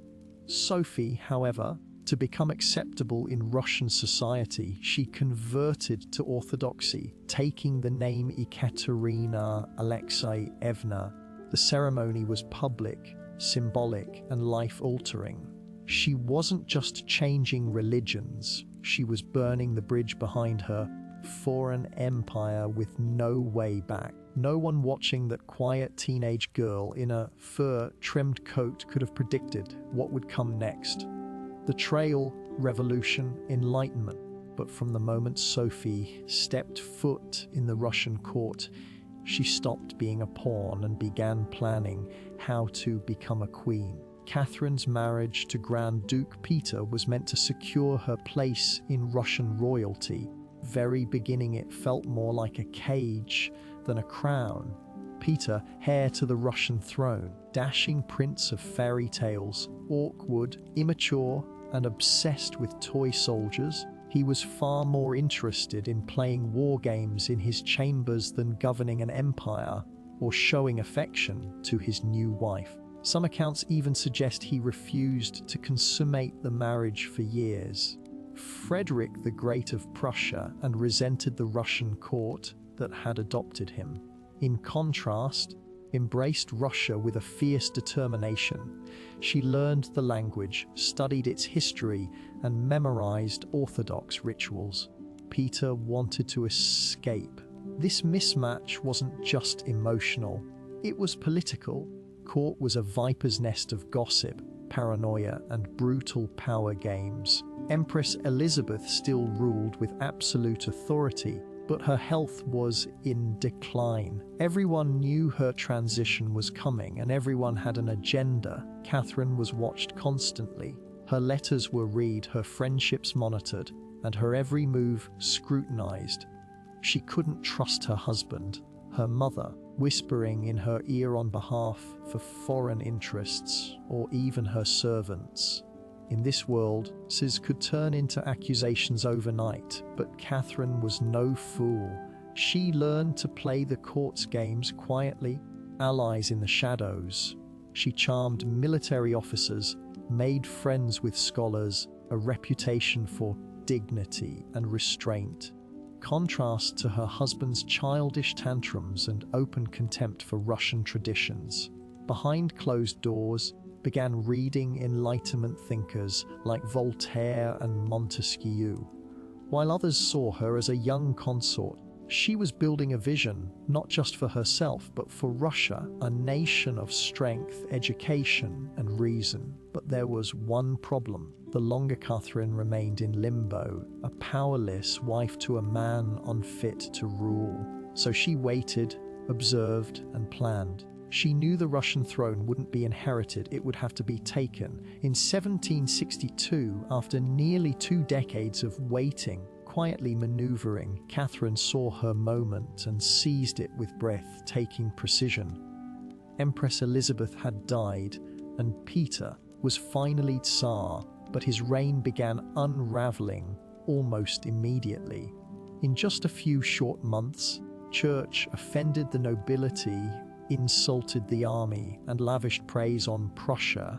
Sophie, however, to become acceptable in Russian society, she converted to Orthodoxy, taking the name Ekaterina Alexeyevna. The ceremony was public, symbolic, and life-altering. She wasn't just changing religions, she was burning the bridge behind her foreign empire with no way back. No one watching that quiet teenage girl in a fur-trimmed coat could have predicted what would come next. Betrayal, revolution, enlightenment. But from the moment Sophie stepped foot in the Russian court, she stopped being a pawn and began planning how to become a queen. Catherine's marriage to Grand Duke Peter was meant to secure her place in Russian royalty. Very beginning, it felt more like a cage than a crown. Peter, heir to the Russian throne, dashing prince of fairy tales, awkward, immature, and obsessed with toy soldiers, he was far more interested in playing war games in his chambers than governing an empire or showing affection to his new wife. Some accounts even suggest he refused to consummate the marriage for years. Frederick the Great of Prussia and resented the Russian court that had adopted him. In contrast, embraced Russia with a fierce determination. She learned the language, studied its history, and memorized Orthodox rituals. Peter wanted to escape. This mismatch wasn't just emotional, it was political. Court was a viper's nest of gossip, paranoia, and brutal power games. Empress Elizabeth still ruled with absolute authority, but her health was in decline. Everyone knew her transition was coming, and everyone had an agenda. Catherine was watched constantly. Her letters were read, her friendships monitored, and her every move scrutinized. She couldn't trust her husband, her mother, whispering in her ear on behalf for foreign interests, or even her servants. In this world, SIS could turn into accusations overnight, but Catherine was no fool. She learned to play the court's games quietly, allies in the shadows. She charmed military officers, made friends with scholars, a reputation for dignity and restraint. Contrast to her husband's childish tantrums and open contempt for Russian traditions. Behind closed doors, began reading Enlightenment thinkers like Voltaire and Montesquieu. While others saw her as a young consort, she was building a vision, not just for herself, but for Russia, a nation of strength, education, and reason. But there was one problem. The longer Catherine remained in limbo, a powerless wife to a man unfit to rule. So she waited, observed, and planned. She knew the Russian throne wouldn't be inherited, it would have to be taken. In 1762, after nearly 2 decades of waiting, quietly maneuvering, Catherine saw her moment and seized it with breathtaking precision. Empress Elizabeth had died, and Peter was finally Tsar, but his reign began unraveling almost immediately. In just a few short months, Church offended the nobility, insulted the army, and lavished praise on Prussia,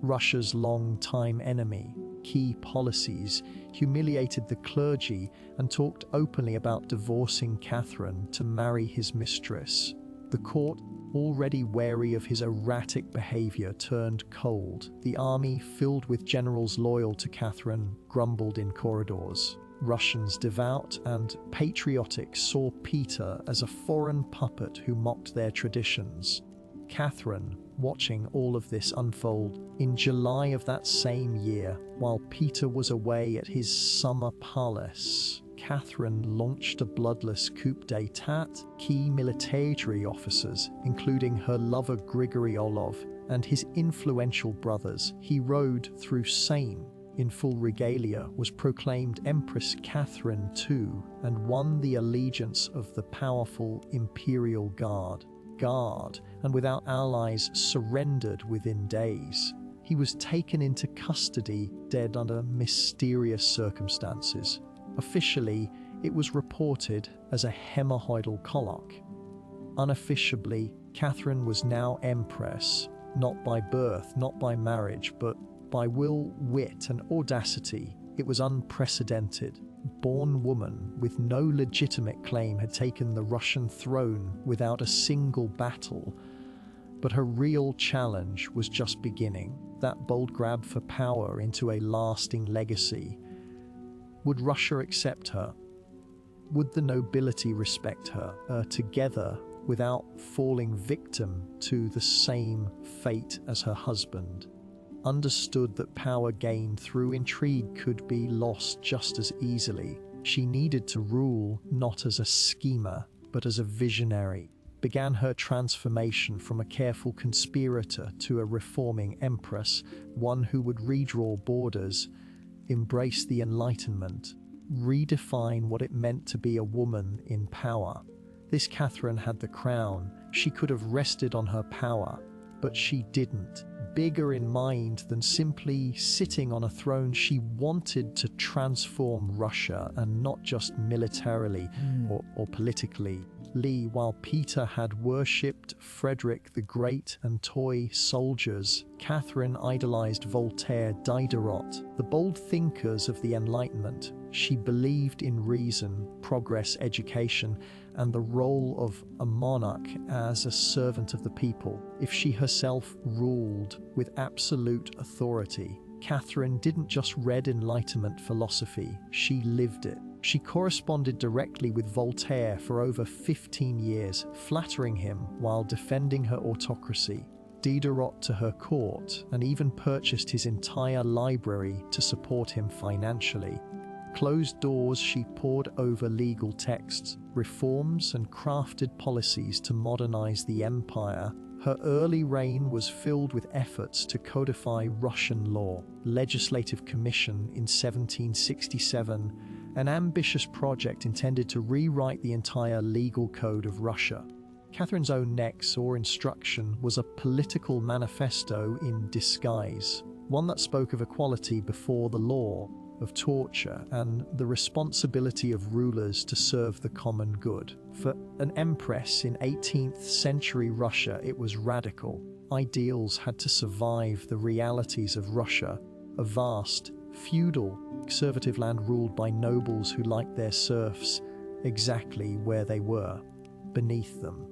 Russia's long-time enemy. Key policies humiliated the clergy and talked openly about divorcing Catherine to marry his mistress. The court, already wary of his erratic behavior, turned cold. The army, filled with generals loyal to Catherine, grumbled in corridors. Russians, devout and patriotic, saw Peter as a foreign puppet who mocked their traditions. Catherine, watching all of this unfold, in July of that same year, while Peter was away at his summer palace, Catherine launched a bloodless coup d'état. Key military officers, including her lover Grigory Orlov and his influential brothers, he rode through Seine in full regalia, was proclaimed Empress Catherine II, and won the allegiance of the powerful Imperial Guard, and without allies surrendered within days. He was taken into custody, dead under mysterious circumstances. Officially, it was reported as a hemorrhoidal colic. Unofficially, Catherine was now Empress, not by birth, not by marriage, but by will, wit, and audacity. It was unprecedented. Born woman with no legitimate claim had taken the Russian throne without a single battle. But her real challenge was just beginning. That bold grab for power into a lasting legacy. Would Russia accept her? Would the nobility respect her together without falling victim to the same fate as her husband? Understood that power gained through intrigue could be lost just as easily. She needed to rule not as a schemer, but as a visionary. Began her transformation from a careful conspirator to a reforming empress, one who would redraw borders, embrace the Enlightenment, redefine what it meant to be a woman in power. This Catherine had the crown. She could have rested on her power, but she didn't. Bigger in mind than simply sitting on a throne, she wanted to transform Russia, and not just militarily or politically. While Peter had worshipped Frederick the Great and toy soldiers, Catherine idolized Voltaire, Diderot, the bold thinkers of the Enlightenment. She believed in reason, progress, education, and the role of a monarch as a servant of the people. If she herself ruled with absolute authority, Catherine didn't just read Enlightenment philosophy, she lived it. She corresponded directly with Voltaire for over 15 years, flattering him while defending her autocracy. Diderot to her court, and even purchased his entire library to support him financially. Closed doors, she pored over legal texts, reforms, and crafted policies to modernize the empire. Her early reign was filled with efforts to codify Russian law. Legislative Commission in 1767, an ambitious project intended to rewrite the entire legal code of Russia. Catherine's own next or instruction was a political manifesto in disguise, one that spoke of equality before the law, of torture, and the responsibility of rulers to serve the common good. For an empress in 18th century Russia, it was radical. Ideals had to survive the realities of Russia, a vast, feudal, conservative land ruled by nobles who liked their serfs exactly where they were, beneath them.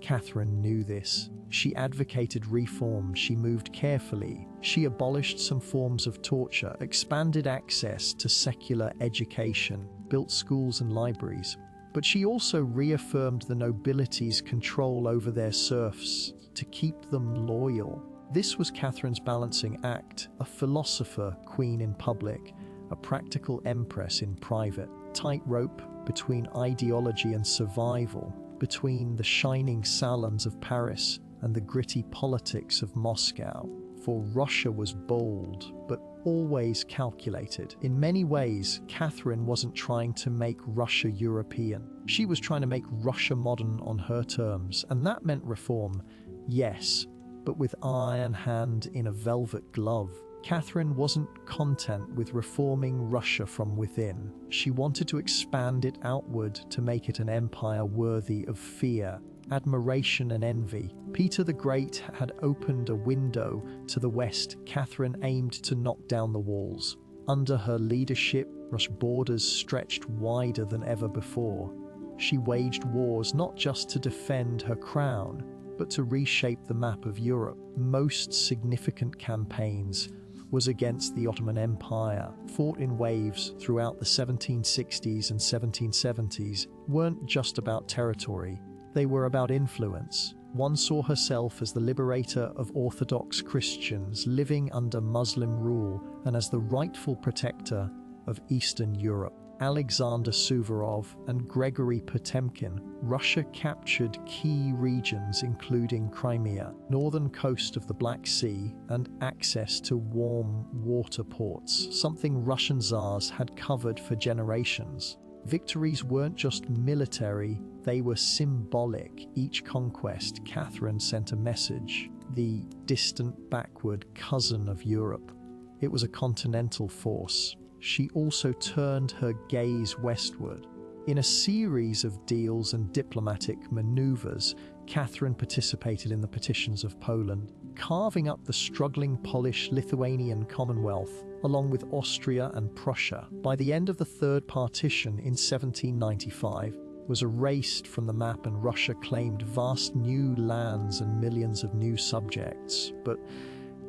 Catherine knew this. She advocated reform, she moved carefully, she abolished some forms of torture, expanded access to secular education, built schools and libraries. But she also reaffirmed the nobility's control over their serfs to keep them loyal. This was Catherine's balancing act, a philosopher queen in public, a practical empress in private, tightrope between ideology and survival, between the shining salons of Paris and the gritty politics of Moscow. For Russia was bold, but always calculated. In many ways, Catherine wasn't trying to make Russia European. She was trying to make Russia modern on her terms, and that meant reform, yes, but with iron hand in a velvet glove. Catherine wasn't content with reforming Russia from within. She wanted to expand it outward to make it an empire worthy of fear, admiration, and envy. Peter the Great had opened a window to the west. Catherine aimed to knock down the walls. Under her leadership, Russia's borders stretched wider than ever before. She waged wars not just to defend her crown, but to reshape the map of Europe. Most significant campaigns was against the Ottoman Empire, fought in waves throughout the 1760s and 1770s, weren't just about territory, they were about influence. One saw herself as the liberator of Orthodox Christians living under Muslim rule and as the rightful protector of Eastern Europe. Alexander Suvorov and Gregory Potemkin, Russia captured key regions including Crimea, northern coast of the Black Sea, and access to warm water ports, something Russian Tsars had covered for generations. Victories weren't just military, they were symbolic. Each conquest, Catherine sent a message, the distant backward cousin of Europe. It was a continental force. She also turned her gaze westward. In a series of deals and diplomatic maneuvers, Catherine participated in the partitions of Poland, carving up the struggling Polish-Lithuanian Commonwealth, along with Austria and Prussia. By the end of the Third Partition in 1795, was erased from the map, and Russia claimed vast new lands and millions of new subjects. But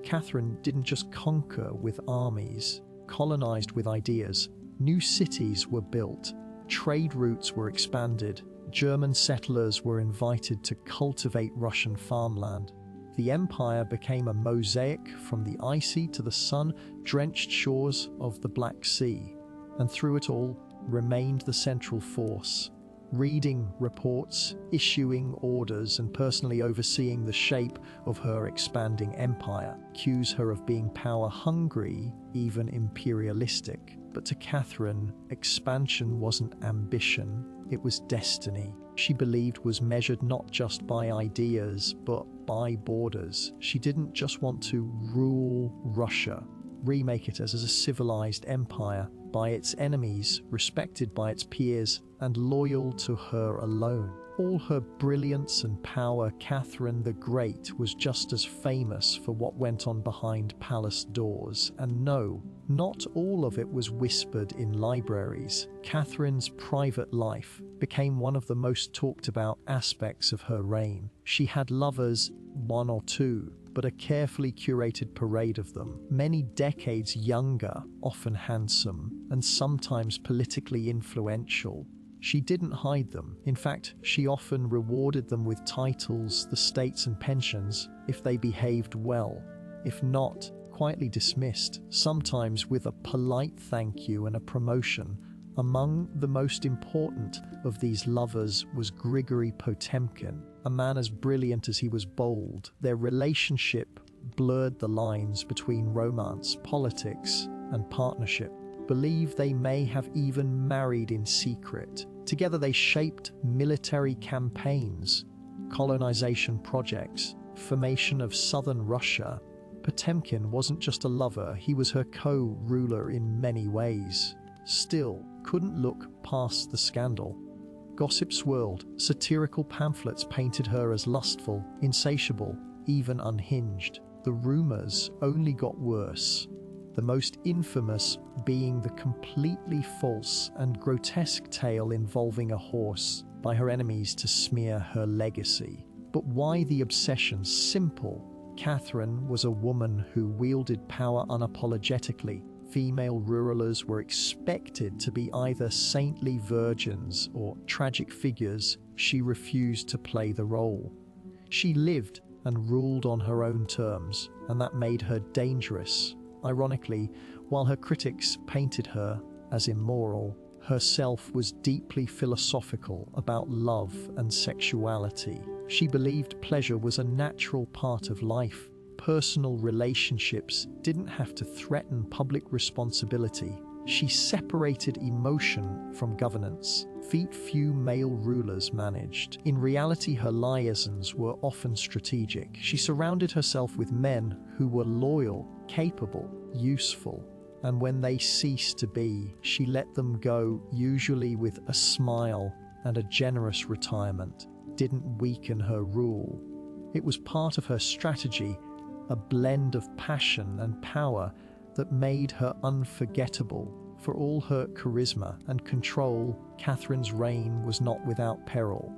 Catherine didn't just conquer with armies, colonized with ideas. New cities were built, trade routes were expanded, German settlers were invited to cultivate Russian farmland. The empire became a mosaic from the icy to the sun-drenched shores of the Black Sea, and through it all remained the central force, reading reports, issuing orders, and personally overseeing the shape of her expanding empire. Accuse her of being power-hungry, even imperialistic. But to Catherine, expansion wasn't ambition, it was destiny. She believed was measured not just by ideas, but by borders. She didn't just want to rule Russia, remake it as a civilized empire, by its enemies, respected by its peers, and loyal to her alone. All her brilliance and power, Catherine the Great was just as famous for what went on behind palace doors. And no, not all of it was whispered in libraries. Catherine's private life became one of the most talked about aspects of her reign. She had lovers, one or two, but a carefully curated parade of them, many decades younger, often handsome, and sometimes politically influential. She didn't hide them. In fact, she often rewarded them with titles, the estates and pensions, if they behaved well. If not, quietly dismissed, sometimes with a polite thank you and a promotion. Among the most important of these lovers was Grigory Potemkin, a man as brilliant as he was bold. Their relationship blurred the lines between romance, politics, and partnership. Believe they may have even married in secret. Together they shaped military campaigns, colonization projects, formation of southern Russia. Potemkin wasn't just a lover, he was her co-ruler in many ways. Still, couldn't look past the scandal. Gossip swirled, satirical pamphlets painted her as lustful, insatiable, even unhinged. The rumors only got worse, the most infamous being the completely false and grotesque tale involving a horse by her enemies to smear her legacy. But why the obsession? Simple. Catherine was a woman who wielded power unapologetically. Female rulers were expected to be either saintly virgins or tragic figures. She refused to play the role. She lived and ruled on her own terms, and that made her dangerous. Ironically, while her critics painted her as immoral, herself was deeply philosophical about love and sexuality. She believed pleasure was a natural part of life. Personal relationships didn't have to threaten public responsibility. She separated emotion from governance. Few male rulers managed. In reality, her liaisons were often strategic. She surrounded herself with men who were loyal, capable, useful, and when they ceased to be, she let them go, usually with a smile and a generous retirement. Didn't weaken her rule. It was part of her strategy, a blend of passion and power that made her unforgettable. For all her charisma and control, Catherine's reign was not without peril.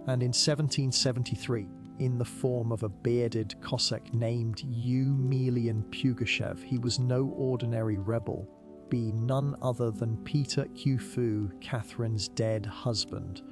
And in 1773, in the form of a bearded Cossack named Eumelian Pugachev, he was no ordinary rebel, be none other than Peter Khufu, Catherine's dead husband.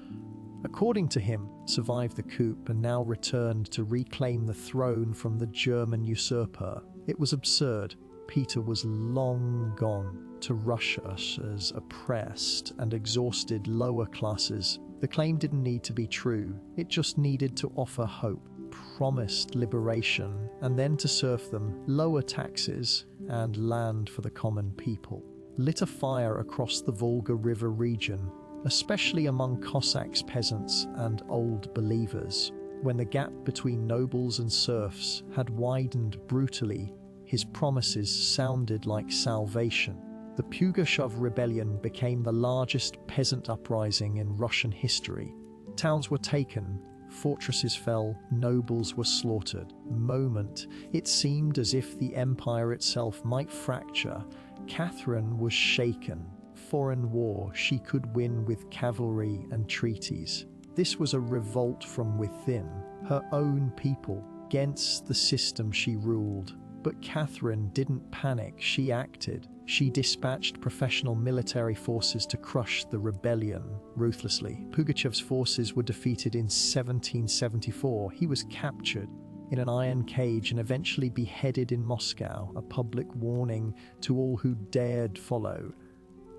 According to him, survived the coup and now returned to reclaim the throne from the German usurper. It was absurd. Peter was long gone. To Russia's oppressed and exhausted lower classes, the claim didn't need to be true. It just needed to offer hope, promised liberation, and then to serve them lower taxes and land for the common people. Lit a fire across the Volga River region, especially among Cossacks, peasants, and old believers. When the gap between nobles and serfs had widened brutally, his promises sounded like salvation. The Pugachev rebellion became the largest peasant uprising in Russian history. Towns were taken, fortresses fell, nobles were slaughtered. Moment, it seemed as if the empire itself might fracture. Catherine was shaken. Foreign war she could win with cavalry and treaties. This was a revolt from within, her own people, against the system she ruled. But Catherine didn't panic, she acted. She dispatched professional military forces to crush the rebellion ruthlessly. Pugachev's forces were defeated in 1774. He was captured in an iron cage and eventually beheaded in Moscow, a public warning to all who dared follow.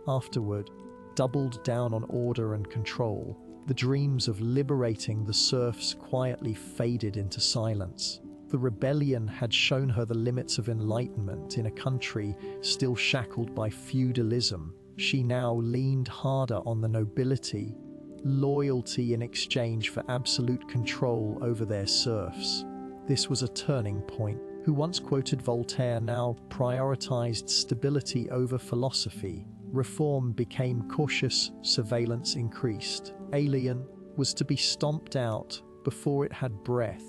Afterward, doubled down on order and control, the dreams of liberating the serfs quietly faded into silence. The rebellion had shown her the limits of enlightenment in a country still shackled by feudalism. She now leaned harder on the nobility, loyalty in exchange for absolute control over their serfs. This was a turning point. Who once quoted Voltaire now prioritized stability over philosophy. Reform became cautious, surveillance increased. Alien was to be stomped out before it had breath.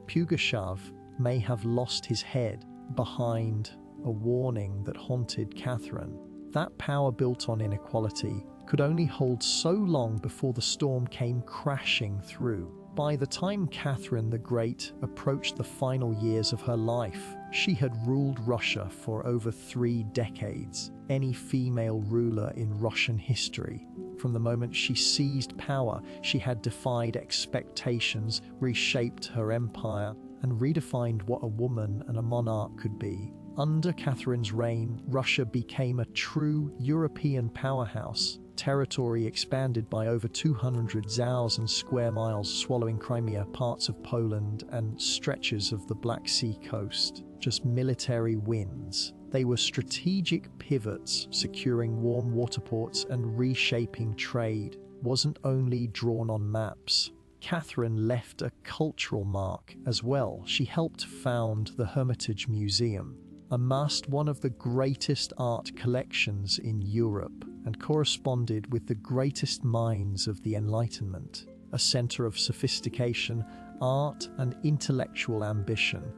Pugachev may have lost his head behind a warning that haunted Catherine. That power built on inequality could only hold so long before the storm came crashing through. By the time Catherine the Great approached the final years of her life, she had ruled Russia for over 3 decades, any female ruler in Russian history. From the moment she seized power, she had defied expectations, reshaped her empire, and redefined what a woman and a monarch could be. Under Catherine's reign, Russia became a true European powerhouse. Territory expanded by over 200,000 square miles, swallowing Crimea, parts of Poland, and stretches of the Black Sea coast. Just military wins. They were strategic pivots, securing warm water ports and reshaping trade. Wasn't only drawn on maps. Catherine left a cultural mark as well. She helped found the Hermitage Museum, amassed one of the greatest art collections in Europe, and corresponded with the greatest minds of the Enlightenment, a center of sophistication, art, and intellectual ambition.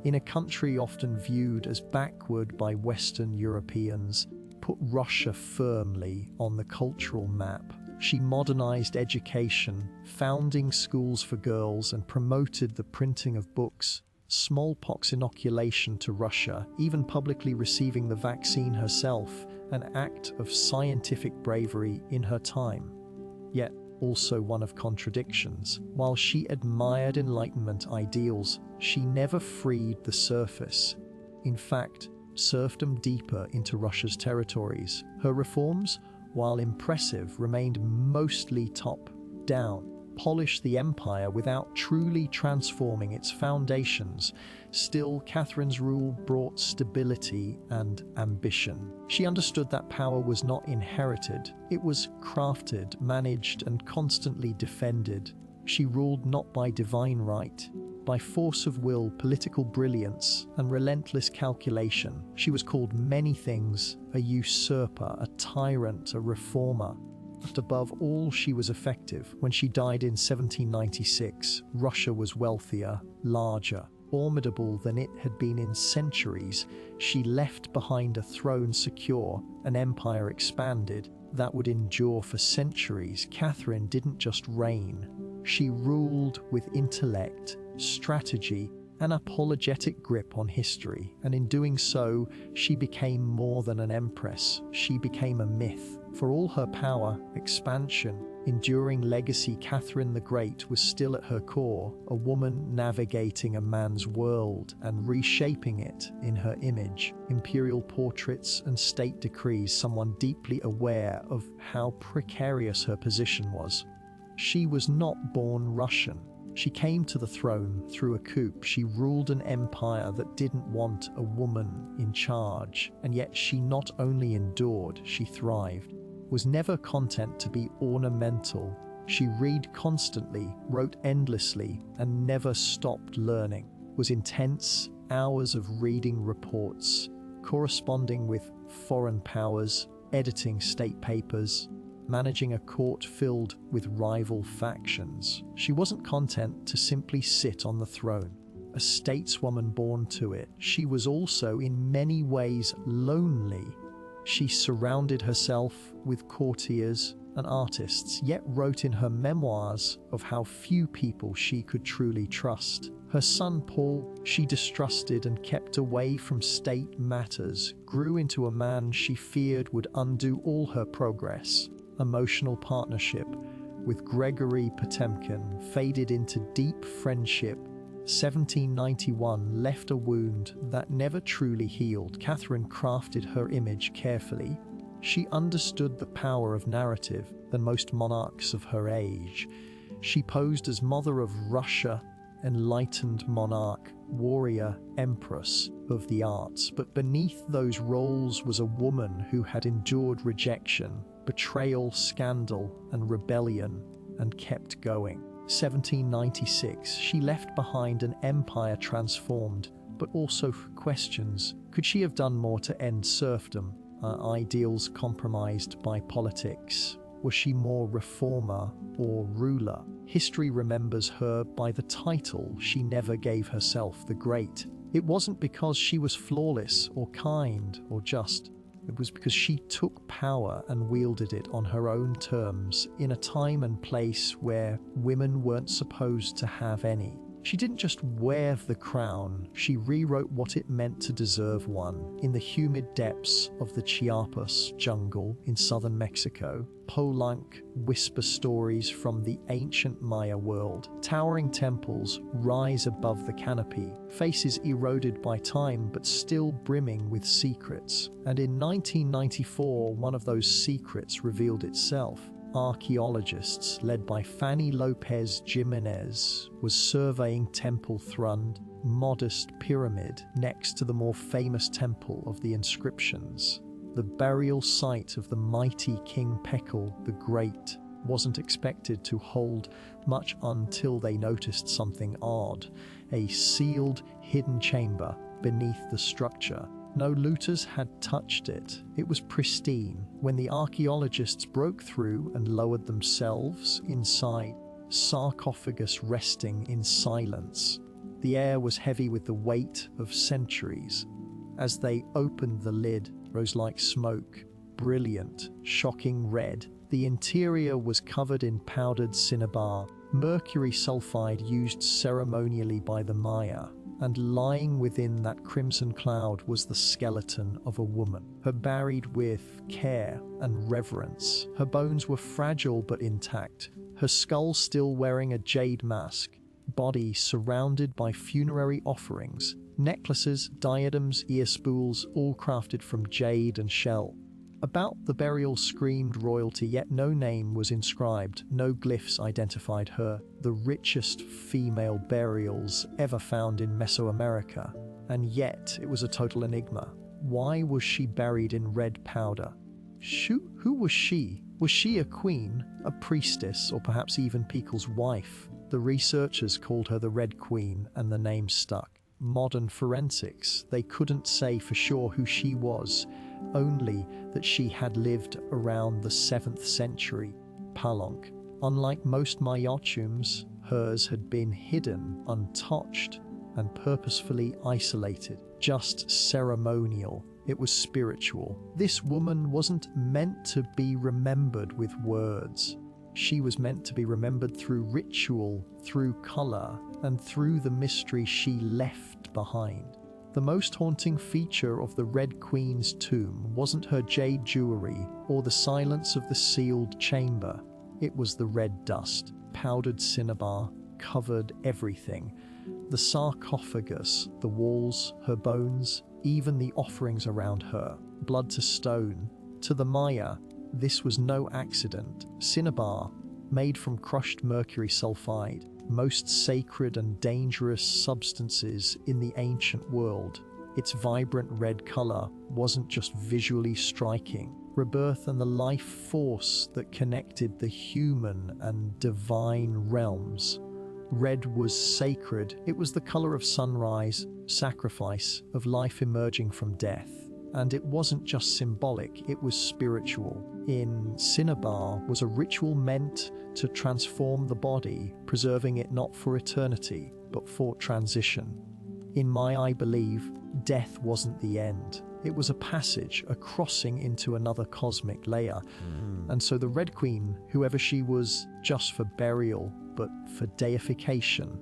In a country often viewed as backward by Western Europeans, put Russia firmly on the cultural map. She modernized education, founding schools for girls, and promoted the printing of books. Smallpox inoculation to Russia, even publicly receiving the vaccine herself, an act of scientific bravery in her time. Yet also one of contradictions. While she admired Enlightenment ideals, she never freed the surface. In fact, serfdom deeper into Russia's territories. Her reforms, while impressive, remained mostly top-down. Polished the empire without truly transforming its foundations. Still, Catherine's rule brought stability and ambition. She understood that power was not inherited. It was crafted, managed, and constantly defended. She ruled not by divine right, by force of will, political brilliance, and relentless calculation. She was called many things: a usurper, a tyrant, a reformer. But above all, she was effective. When she died in 1796, Russia was wealthier, larger, formidable than it had been in centuries. She left behind a throne secure, an empire expanded that would endure for centuries. Catherine didn't just reign. She ruled with intellect, strategy, an apologetic grip on history, and in doing so, she became more than an empress. She became a myth. For all her power, expansion, enduring legacy. Catherine the Great was still at her core, a woman navigating a man's world and reshaping it in her image. Imperial portraits and state decrees, someone deeply aware of how precarious her position was. She was not born Russian. She came to the throne through a coup. She ruled an empire that didn't want a woman in charge, and yet she not only endured, she thrived. Was never content to be ornamental. She read constantly, wrote endlessly, and never stopped learning. Was intense, hours of reading reports, corresponding with foreign powers, editing state papers, managing a court filled with rival factions. She wasn't content to simply sit on the throne, a stateswoman born to it. She was also in many ways lonely. She surrounded herself with courtiers and artists, yet wrote in her memoirs of how few people she could truly trust. Her son Paul, she distrusted and kept away from state matters, grew into a man she feared would undo all her progress. Emotional partnership with Gregory Potemkin faded into deep friendship. 1791 left a wound that never truly healed. Catherine crafted her image carefully. She understood the power of narrative than most monarchs of her age. She posed as mother of Russia, enlightened monarch, warrior, empress of the arts. But beneath those roles was a woman who had endured rejection, betrayal, scandal, and rebellion, and kept going. 1796, she left behind an empire transformed, but also questions. Could she have done more to end serfdom, ideals compromised by politics? Was she more reformer or ruler? History remembers her by the title she never gave herself, the Great. It wasn't because she was flawless or kind or just. It was because she took power and wielded it on her own terms in a time and place where women weren't supposed to have any. She didn't just wear the crown, she rewrote what it meant to deserve one. In the humid depths of the Chiapas jungle in southern Mexico, Polanc whisper stories from the ancient Maya world. Towering temples rise above the canopy, faces eroded by time but still brimming with secrets. And in 1994, one of those secrets revealed itself. Archaeologists, led by Fanny Lopez Jimenez, was surveying Temple Thrund, modest pyramid next to the more famous Temple of the Inscriptions. The burial site of the mighty King Pekal the Great wasn't expected to hold much until they noticed something odd, a sealed, hidden chamber beneath the structure. No looters had touched it. It was pristine. When the archaeologists broke through and lowered themselves inside, sarcophagus resting in silence, the air was heavy with the weight of centuries. As they opened the lid, rose like smoke, brilliant, shocking red. The interior was covered in powdered cinnabar, mercury sulfide used ceremonially by the Maya. And lying within that crimson cloud was the skeleton of a woman, her buried with care and reverence. Her bones were fragile but intact, her skull still wearing a jade mask, body surrounded by funerary offerings, necklaces, diadems, ear spools, all crafted from jade and shell. About the burial screamed royalty, yet no name was inscribed, no glyphs identified her, the richest female burials ever found in Mesoamerica. And yet it was a total enigma. Why was she buried in red powder? Who was she? Was she a queen, a priestess, or perhaps even Pekal's wife? The researchers called her the Red Queen, and the name stuck. Modern forensics, they couldn't say for sure who she was, only that she had lived around the 7th century. Palenque. Unlike most Maya tombs, hers had been hidden, untouched, and purposefully isolated. Just ceremonial. It was spiritual. This woman wasn't meant to be remembered with words. She was meant to be remembered through ritual, through color, and through the mystery she left behind. The most haunting feature of the Red Queen's tomb wasn't her jade jewelry or the silence of the sealed chamber. It was the red dust. Powdered cinnabar covered everything. The sarcophagus, the walls, her bones, even the offerings around her. Blood to stone. To the Maya, this was no accident. Cinnabar, made from crushed mercury sulfide, most sacred and dangerous substances in the ancient world. Its vibrant red color wasn't just visually striking. Rebirth and the life force that connected the human and divine realms. Red was sacred. It was the color of sunrise, sacrifice, of life emerging from death. And it wasn't just symbolic, it was spiritual. In Cinnabar was a ritual meant to transform the body, preserving it not for eternity, but for transition. In I believe, death wasn't the end. It was a passage, a crossing into another cosmic layer. And so the Red Queen, whoever she was, just for burial, but for deification.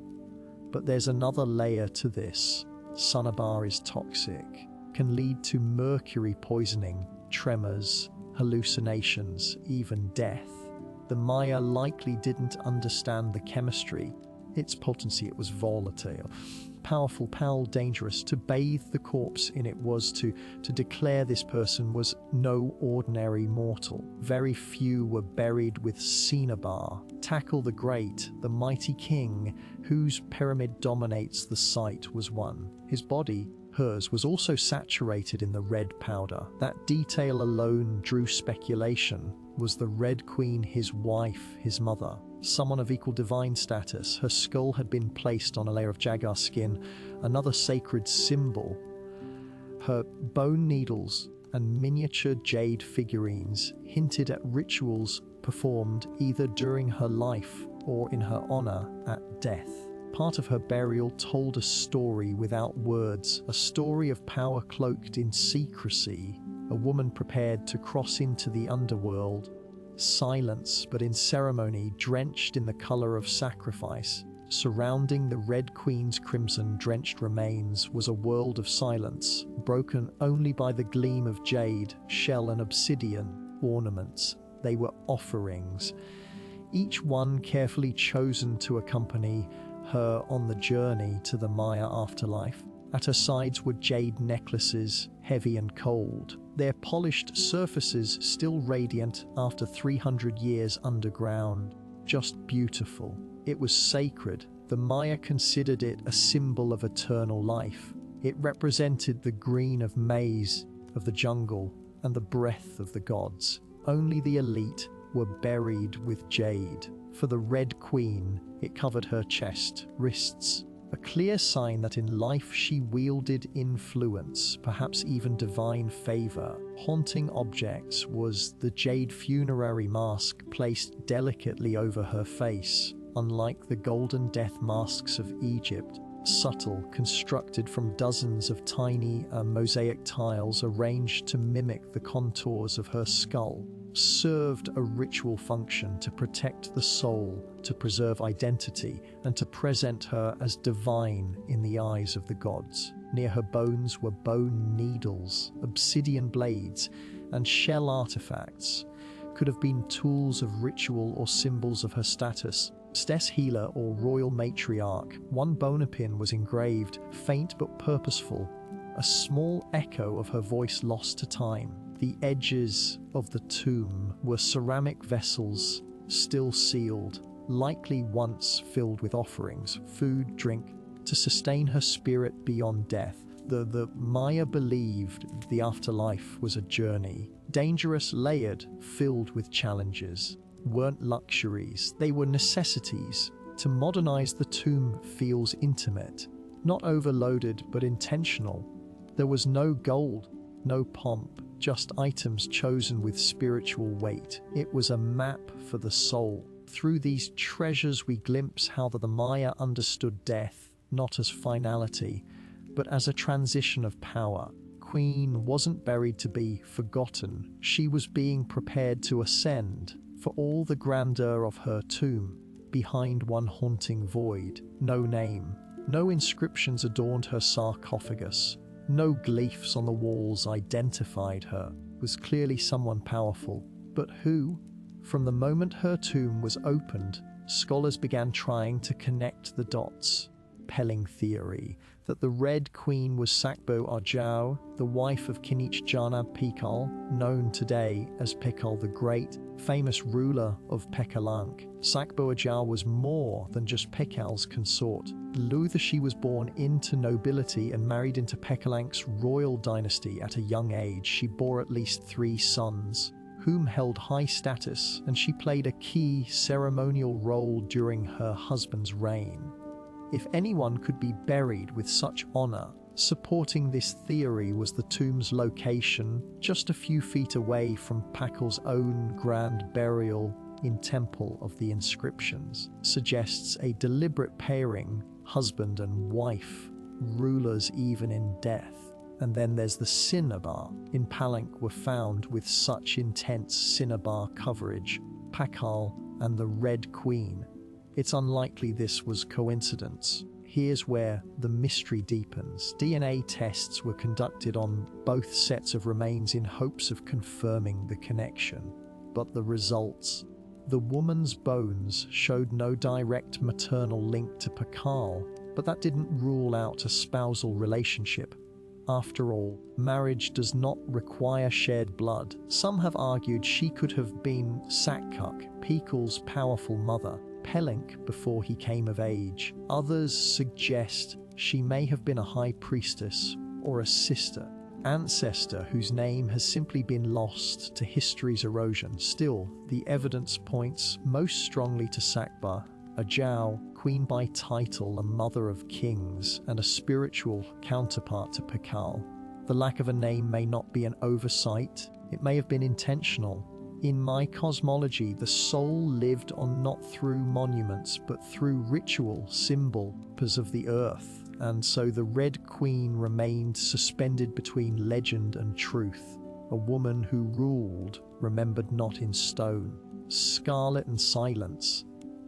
But there's another layer to this. Cinnabar is toxic, can lead to mercury poisoning, tremors, hallucinations, even death. The Maya likely didn't understand the chemistry. Its potency, it was volatile. Powerful, foul, dangerous. To bathe the corpse in it was to declare this person was no ordinary mortal. Very few were buried with Cinnabar. Tackle the Great, the mighty king, whose pyramid dominates the site, was one. His body, hers, was also saturated in the red powder. That detail alone drew speculation. Was the Red Queen his wife, his mother? Someone of equal divine status. Her skull had been placed on a layer of jaguar skin, another sacred symbol. Her bone needles and miniature jade figurines hinted at rituals performed either during her life or in her honor at death. Part of her burial told a story without words, a story of power cloaked in secrecy, a woman prepared to cross into the underworld. Silence, but in ceremony, drenched in the color of sacrifice. Surrounding the Red Queen's crimson-drenched remains was a world of silence, broken only by the gleam of jade, shell and obsidian ornaments. They were offerings, each one carefully chosen to accompany her on the journey to the Maya afterlife. At her sides were jade necklaces, heavy and cold, their polished surfaces still radiant after 300 years underground. Just beautiful. It was sacred. The Maya considered it a symbol of eternal life. It represented the green of maize, of the jungle, and the breath of the gods. Only the elite were buried with jade. For the Red Queen, it covered her chest, wrists, a clear sign that in life she wielded influence, perhaps even divine favor. Haunting objects was the jade funerary mask placed delicately over her face. Unlike the golden death masks of Egypt, subtle, constructed from dozens of tiny mosaic tiles arranged to mimic the contours of her skull, served a ritual function to protect the soul, to preserve identity, and to present her as divine in the eyes of the gods. Near her bones were bone needles, obsidian blades, and shell artifacts. Could have been tools of ritual or symbols of her status. Stess healer or royal matriarch. One bonapin was engraved, faint but purposeful, a small echo of her voice lost to time. The edges of the tomb were ceramic vessels, still sealed, likely once filled with offerings, food, drink, to sustain her spirit beyond death. The Maya believed the afterlife was a journey, dangerous, layered, filled with challenges. Weren't luxuries, they were necessities. To modernize the tomb feels intimate, not overloaded but intentional. There was no gold, no pomp, just items chosen with spiritual weight. It was a map for the soul. Through these treasures we glimpse how the Maya understood death, not as finality, but as a transition of power. Queen wasn't buried to be forgotten. She was being prepared to ascend. For all the grandeur of her tomb, behind one haunting void, no name, no inscriptions adorned her sarcophagus. No glyphs on the walls identified her. It was clearly someone powerful. But who? From the moment her tomb was opened, scholars began trying to connect the dots. Pelling theory that the Red Queen was Sakbo Arjau, the wife of Kinichjana Pikal, known today as Pikal the Great, famous ruler of Pekalank. Sakbo Arjau was more than just Pekal's consort. Luther, she was born into nobility and married into Pekalank's royal dynasty at a young age. She bore at least 3 sons, whom held high status, and she played a key ceremonial role during her husband's reign. If anyone could be buried with such honor, supporting this theory was the tomb's location just a few feet away from Pakal's own grand burial in Temple of the Inscriptions, suggests a deliberate pairing, husband and wife, rulers even in death. And then there's the cinnabar. In Palank were found with such intense cinnabar coverage, Pakal and the Red Queen. It's unlikely this was coincidence. Here's where the mystery deepens. DNA tests were conducted on both sets of remains in hopes of confirming the connection. But the results? The woman's bones showed no direct maternal link to Pakal, but that didn't rule out a spousal relationship. After all, marriage does not require shared blood. Some have argued she could have been Sakkuk, Pekal's powerful mother, Pelink before he came of age. Others suggest she may have been a high priestess or a sister, ancestor whose name has simply been lost to history's erosion. Still, the evidence points most strongly to Sakba, a Jau, queen by title, a mother of kings, and a spiritual counterpart to Pakal. The lack of a name may not be an oversight, it may have been intentional. In my cosmology, the soul lived on not through monuments, but through ritual symbols of the earth, and so the Red Queen remained suspended between legend and truth, a woman who ruled, remembered not in stone. Scarlet and silence.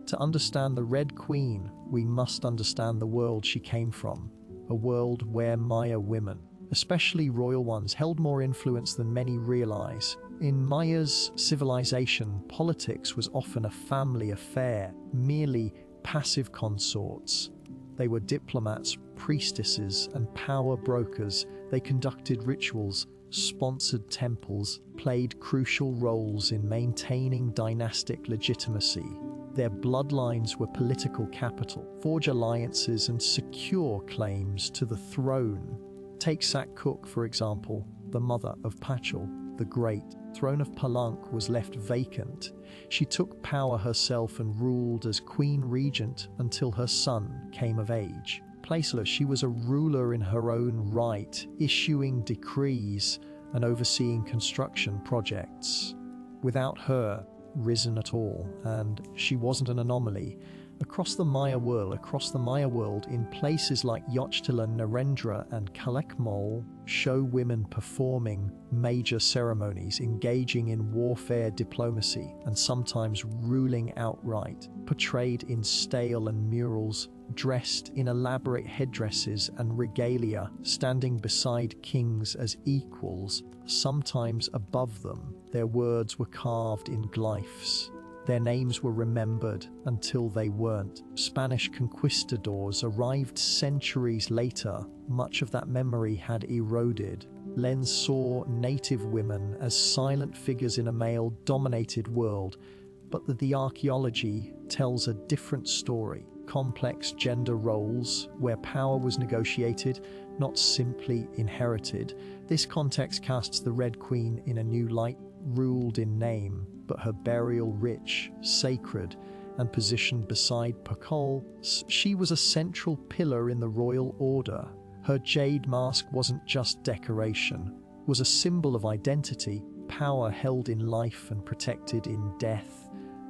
To understand the Red Queen, we must understand the world she came from, a world where Maya women, especially royal ones, held more influence than many realize. In Maya's civilization, politics was often a family affair, merely passive consorts. They were diplomats, priestesses, and power brokers. They conducted rituals, sponsored temples, played crucial roles in maintaining dynastic legitimacy. Their bloodlines were political capital, forge alliances, and secure claims to the throne. Take Sakkuk, for example, the mother of Pachal the Great. Throne of Palank was left vacant. She took power herself and ruled as queen regent until her son came of age. Placeless, she was a ruler in her own right, issuing decrees and overseeing construction projects. Without her, risen at all, and she wasn't an anomaly. Across the Maya world, in places like Yochtila, Narendra, and Kalekmol, show women performing major ceremonies, engaging in warfare diplomacy, and sometimes ruling outright, portrayed in stele and murals, dressed in elaborate headdresses and regalia, standing beside kings as equals, sometimes above them. Their words were carved in glyphs. Their names were remembered until they weren't. Spanish conquistadors arrived centuries later. Much of that memory had eroded. Lenz saw native women as silent figures in a male-dominated world, but the archaeology tells a different story. Complex gender roles, where power was negotiated, not simply inherited. This context casts the Red Queen in a new light, ruled in name, but her burial rich, sacred, and positioned beside Pakal. She was a central pillar in the royal order. Her jade mask wasn't just decoration, was a symbol of identity, power held in life and protected in death.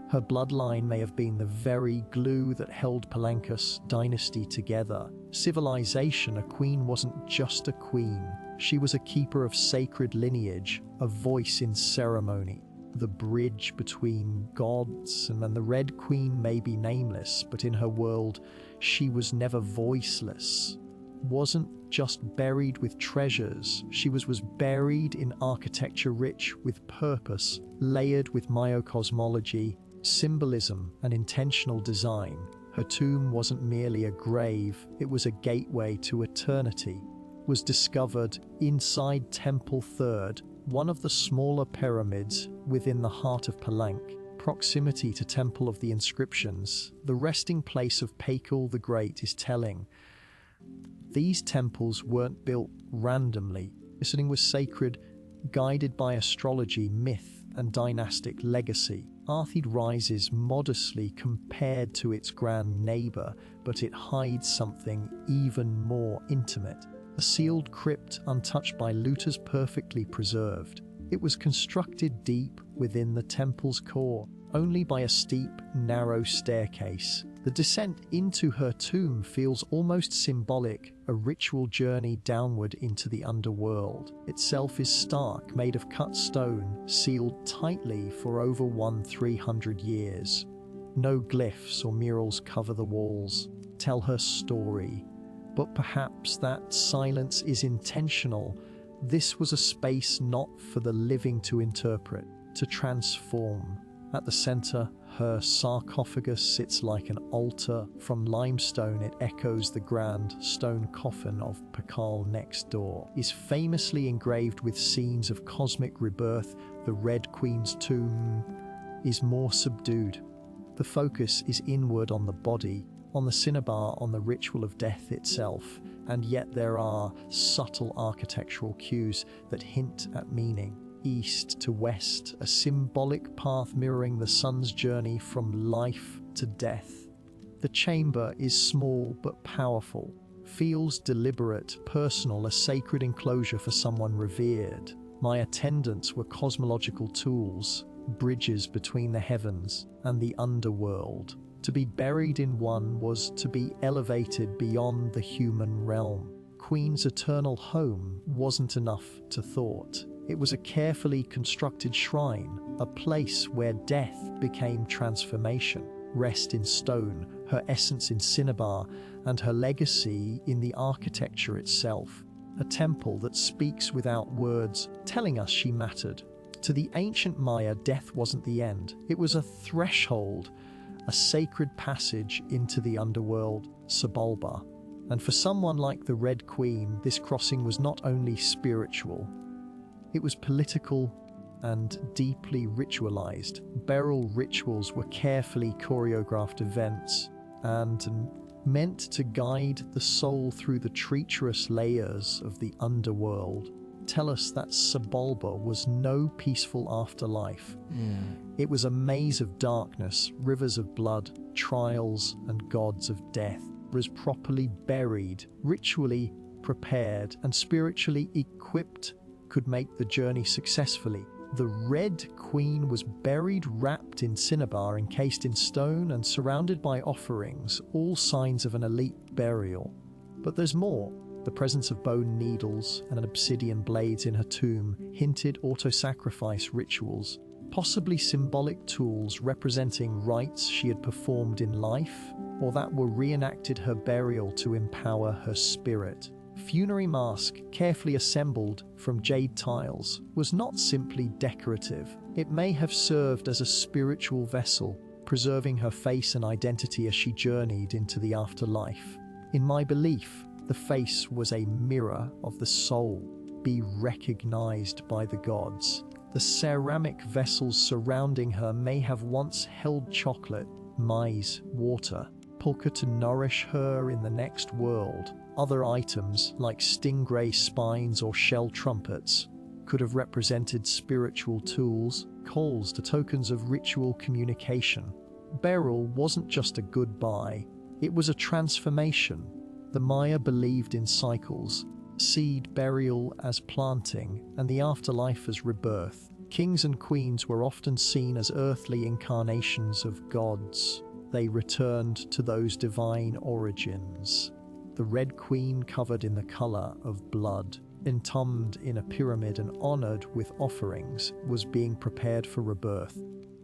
Her bloodline may have been the very glue that held Palankas dynasty together. Civilization, a queen wasn't just a queen. She was a keeper of sacred lineage, a voice in ceremony, the bridge between gods. And the Red Queen may be nameless, but in her world, she was never voiceless. Wasn't just buried with treasures. She was buried in architecture rich with purpose, layered with myocosmology, symbolism, and intentional design. Her tomb wasn't merely a grave, it was a gateway to eternity. Was discovered inside Temple Third, one of the smaller pyramids within the heart of Palenque. Proximity to Temple of the Inscriptions, the resting place of Paikul the Great, is telling. These temples weren't built randomly. Listening was sacred, guided by astrology, myth, and dynastic legacy. Arthid rises modestly compared to its grand neighbor, but it hides something even more intimate. A sealed crypt untouched by looters, perfectly preserved. It was constructed deep within the temple's core, only by a steep, narrow staircase. The descent into her tomb feels almost symbolic, a ritual journey downward into the underworld. Itself is stark, made of cut stone, sealed tightly for over 300 years. No glyphs or murals cover the walls, tell her story. But perhaps that silence is intentional. This was a space not for the living to interpret, to transform. At the center, her sarcophagus sits like an altar. From limestone, it echoes the grand stone coffin of Pakal next door. Is famously engraved with scenes of cosmic rebirth. The Red Queen's tomb is more subdued. The focus is inward on the body, on the cinnabar, on the ritual of death itself, and yet there are subtle architectural cues that hint at meaning. East to west, a symbolic path mirroring the sun's journey from life to death. The chamber is small but powerful, feels deliberate, personal, a sacred enclosure for someone revered. My attendants were cosmological tools, bridges between the heavens and the underworld. To be buried in one was to be elevated beyond the human realm. Queen's eternal home wasn't enough to thought. It was a carefully constructed shrine, a place where death became transformation. Rest in stone, her essence in cinnabar, and her legacy in the architecture itself. A temple that speaks without words, telling us she mattered. To the ancient Maya, death wasn't the end. It was a threshold, a sacred passage into the underworld, Sebulba. And for someone like the Red Queen, this crossing was not only spiritual, it was political and deeply ritualized. Burial rituals were carefully choreographed events and meant to guide the soul through the treacherous layers of the underworld. Tell us that Sebulba was no peaceful afterlife. It was a maze of darkness, rivers of blood, trials, and gods of death. Was properly buried, ritually prepared, and spiritually equipped could make the journey successfully. The Red Queen was buried wrapped in cinnabar, encased in stone, and surrounded by offerings, all signs of an elite burial. But there's more. The presence of bone needles and obsidian blades in her tomb hinted auto-sacrifice rituals, possibly symbolic tools representing rites she had performed in life, or that were reenacted her burial to empower her spirit. Funerary mask, carefully assembled from jade tiles, was not simply decorative. It may have served as a spiritual vessel, preserving her face and identity as she journeyed into the afterlife. In my belief, the face was a mirror of the soul, be recognized by the gods. The ceramic vessels surrounding her may have once held chocolate, maize, water, pulka to nourish her in the next world. Other items, like stingray spines or shell trumpets, could have represented spiritual tools, calls to tokens of ritual communication. Burial wasn't just a goodbye, it was a transformation. The Maya believed in cycles, seed burial as planting, and the afterlife as rebirth. Kings and queens were often seen as earthly incarnations of gods. They returned to those divine origins. The Red Queen, covered in the color of blood, entombed in a pyramid and honored with offerings, was being prepared for rebirth.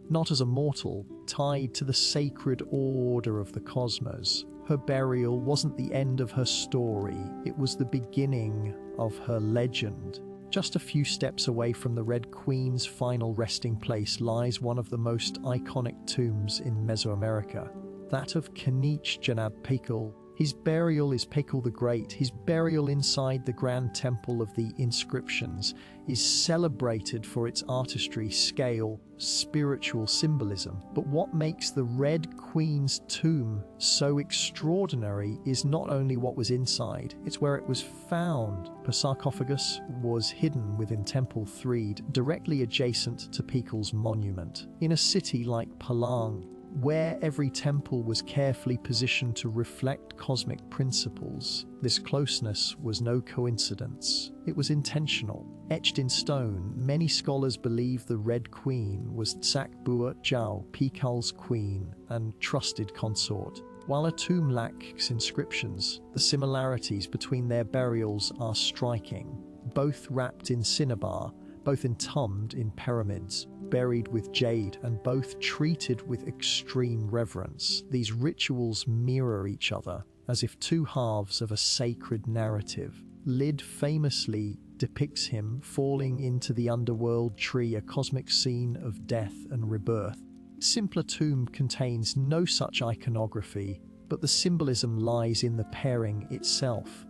Not as a mortal, tied to the sacred order of the cosmos. Her burial wasn't the end of her story, it was the beginning of her legend. Just a few steps away from the Red Queen's final resting place lies one of the most iconic tombs in Mesoamerica, that of Kanich Janab Pakal. His burial is Pakal the Great. His burial inside the Grand Temple of the Inscriptions is celebrated for its artistry, scale, spiritual symbolism. But what makes the Red Queen's tomb so extraordinary is not only what was inside, it's where it was found. Her sarcophagus was hidden within Temple Threed, directly adjacent to Pakal's monument. In a city like Palang, where every temple was carefully positioned to reflect cosmic principles, this closeness was no coincidence. It was intentional. Etched in stone, many scholars believe the Red Queen was Tsakbua Jiao, Pakal's queen and trusted consort. While a tomb lacks inscriptions, the similarities between their burials are striking. Both wrapped in cinnabar, both entombed in pyramids, buried with jade, and both treated with extreme reverence. These rituals mirror each other, as if two halves of a sacred narrative. Lid famously depicts him falling into the underworld tree, a cosmic scene of death and rebirth. Simpler tomb contains no such iconography, but the symbolism lies in the pairing itself.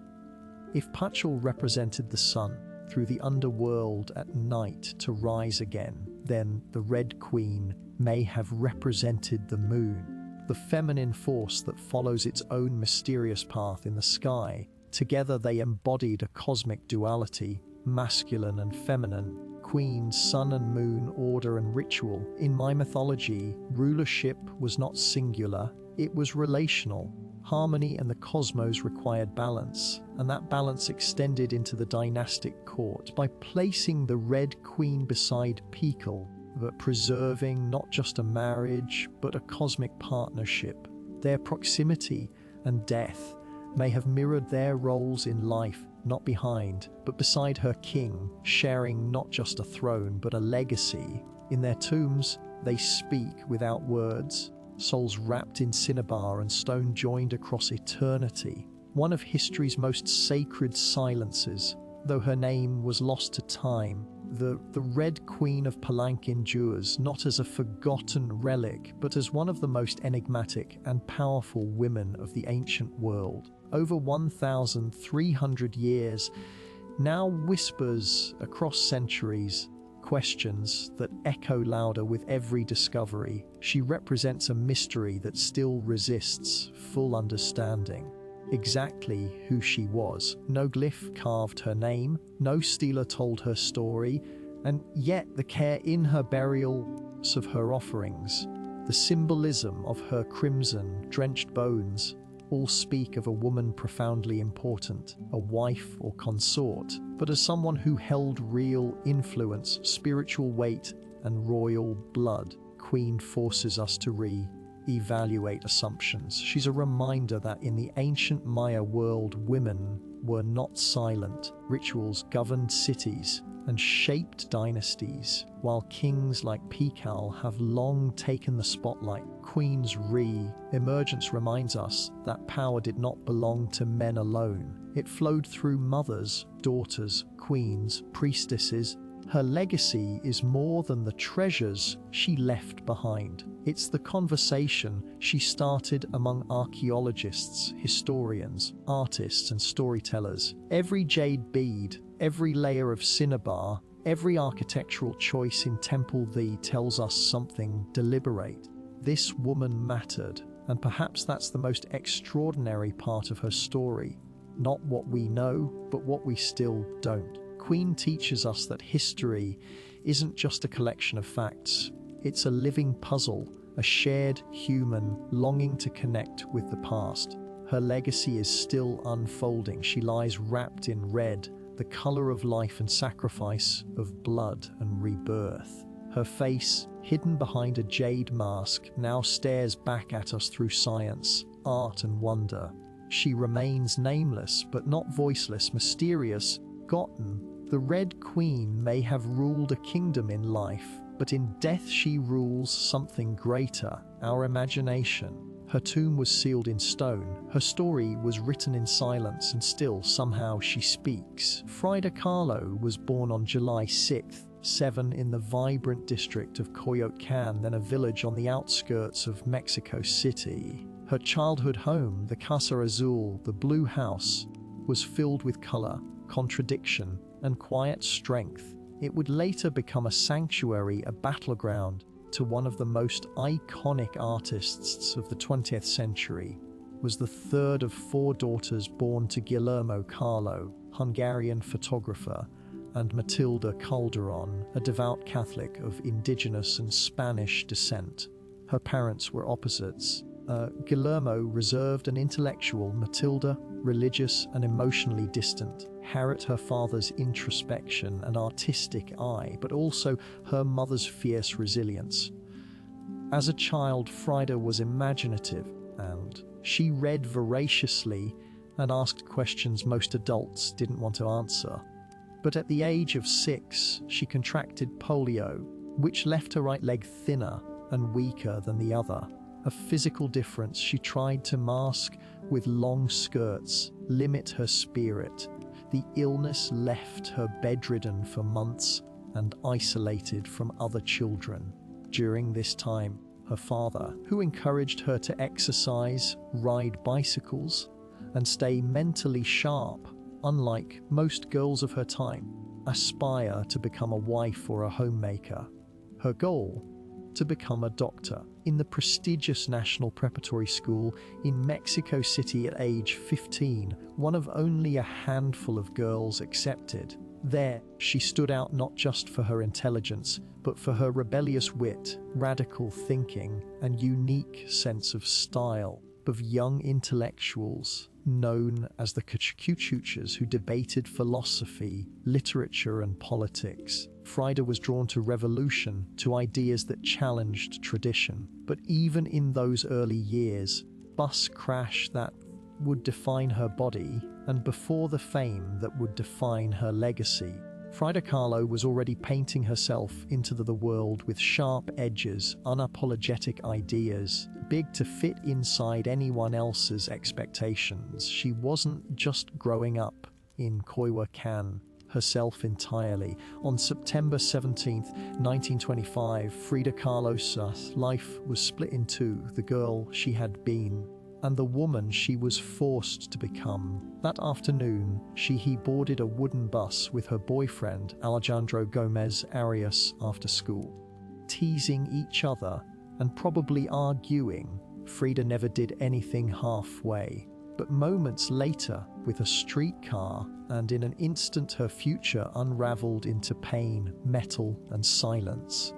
If Pachal represented the sun through the underworld at night to rise again, then the Red Queen may have represented the moon, the feminine force that follows its own mysterious path in the sky. Together they embodied a cosmic duality, masculine and feminine, queen, sun and moon, order and ritual. In my mythology, rulership was not singular, it was relational. Harmony and the cosmos required balance, and that balance extended into the dynastic court. By placing the Red Queen beside Pakal, but preserving not just a marriage, but a cosmic partnership, their proximity and death may have mirrored their roles in life, not behind, but beside her king, sharing not just a throne, but a legacy. In their tombs, they speak without words, souls wrapped in cinnabar and stone joined across eternity. One of history's most sacred silences, though her name was lost to time, the Red Queen of Palanque endures not as a forgotten relic, but as one of the most enigmatic and powerful women of the ancient world. Over 1,300 years, now whispers across centuries, questions that echo louder with every discovery. She represents a mystery that still resists full understanding. Exactly who she was. No glyph carved her name, no stela told her story, and yet the care in her burials of her offerings, the symbolism of her crimson-drenched bones, all speak of a woman profoundly important, a wife or consort, but as someone who held real influence, spiritual weight, and royal blood. Queen forces us to re-evaluate assumptions. She's a reminder that in the ancient Maya world, women were not silent. Rituals governed cities and shaped dynasties, while kings like Pakal have long taken the spotlight. Queen's re-emergence reminds us that power did not belong to men alone. It flowed through mothers, daughters, queens, priestesses. Her legacy is more than the treasures she left behind. It's the conversation she started among archaeologists, historians, artists, and storytellers. Every jade bead, every layer of cinnabar, every architectural choice in Temple Thee tells us something deliberate. This woman mattered, and perhaps that's the most extraordinary part of her story. Not what we know, but what we still don't. Queen teaches us that history isn't just a collection of facts. It's a living puzzle, a shared human longing to connect with the past. Her legacy is still unfolding. She lies wrapped in red, the color of life and sacrifice, of blood and rebirth. Her face, hidden behind a jade mask, now stares back at us through science, art and wonder. She remains nameless, but not voiceless, mysterious, forgotten. The Red Queen may have ruled a kingdom in life, but in death she rules something greater, our imagination. Her tomb was sealed in stone. Her story was written in silence, and still, somehow, she speaks. Frida Kahlo was born on July 6th, 7 in the vibrant district of Coyoacán, then a village on the outskirts of Mexico City. Her childhood home, the Casa Azul, the Blue House, was filled with color, contradiction, and quiet strength. It would later become a sanctuary, a battleground, to one of the most iconic artists of the 20th century. Was the third of 4 daughters born to Guillermo Kahlo, Hungarian photographer, and Matilda Calderon, a devout Catholic of indigenous and Spanish descent. Her parents were opposites. Guillermo, reserved and intellectual; Matilda, religious and emotionally distant. Harriet, her father's introspection and artistic eye, but also her mother's fierce resilience. As a child, Frida was imaginative, and she read voraciously and asked questions most adults didn't want to answer. But at the age of 6, she contracted polio, which left her right leg thinner and weaker than the other. A physical difference she tried to mask with long skirts, limit her spirit. The illness left her bedridden for months and isolated from other children. During this time, her father, who encouraged her to exercise, ride bicycles, and stay mentally sharp, unlike most girls of her time, aspire to become a wife or a homemaker. Her goal? To become a doctor in the prestigious National Preparatory School in Mexico City at age 15, one of only a handful of girls accepted. There, she stood out not just for her intelligence, but for her rebellious wit, radical thinking, and unique sense of style. Of young intellectuals known as the Cuchuchas, who debated philosophy, literature, and politics. Frida was drawn to revolution, to ideas that challenged tradition. But even in those early years, bus crash that would define her body, and before the fame that would define her legacy. Frida Kahlo was already painting herself into the world with sharp edges, unapologetic ideas, big to fit inside anyone else's expectations. She wasn't just growing up in Coyoacán herself entirely. On September 17, 1925, Frida Kahlo's life was split in two: the girl she had been and the woman she was forced to become. That afternoon, he boarded a wooden bus with her boyfriend, Alejandro Gomez Arias, after school. Teasing each other and probably arguing, Frida never did anything halfway. But moments later, with a streetcar, and in an instant her future unraveled into pain, metal, and silence.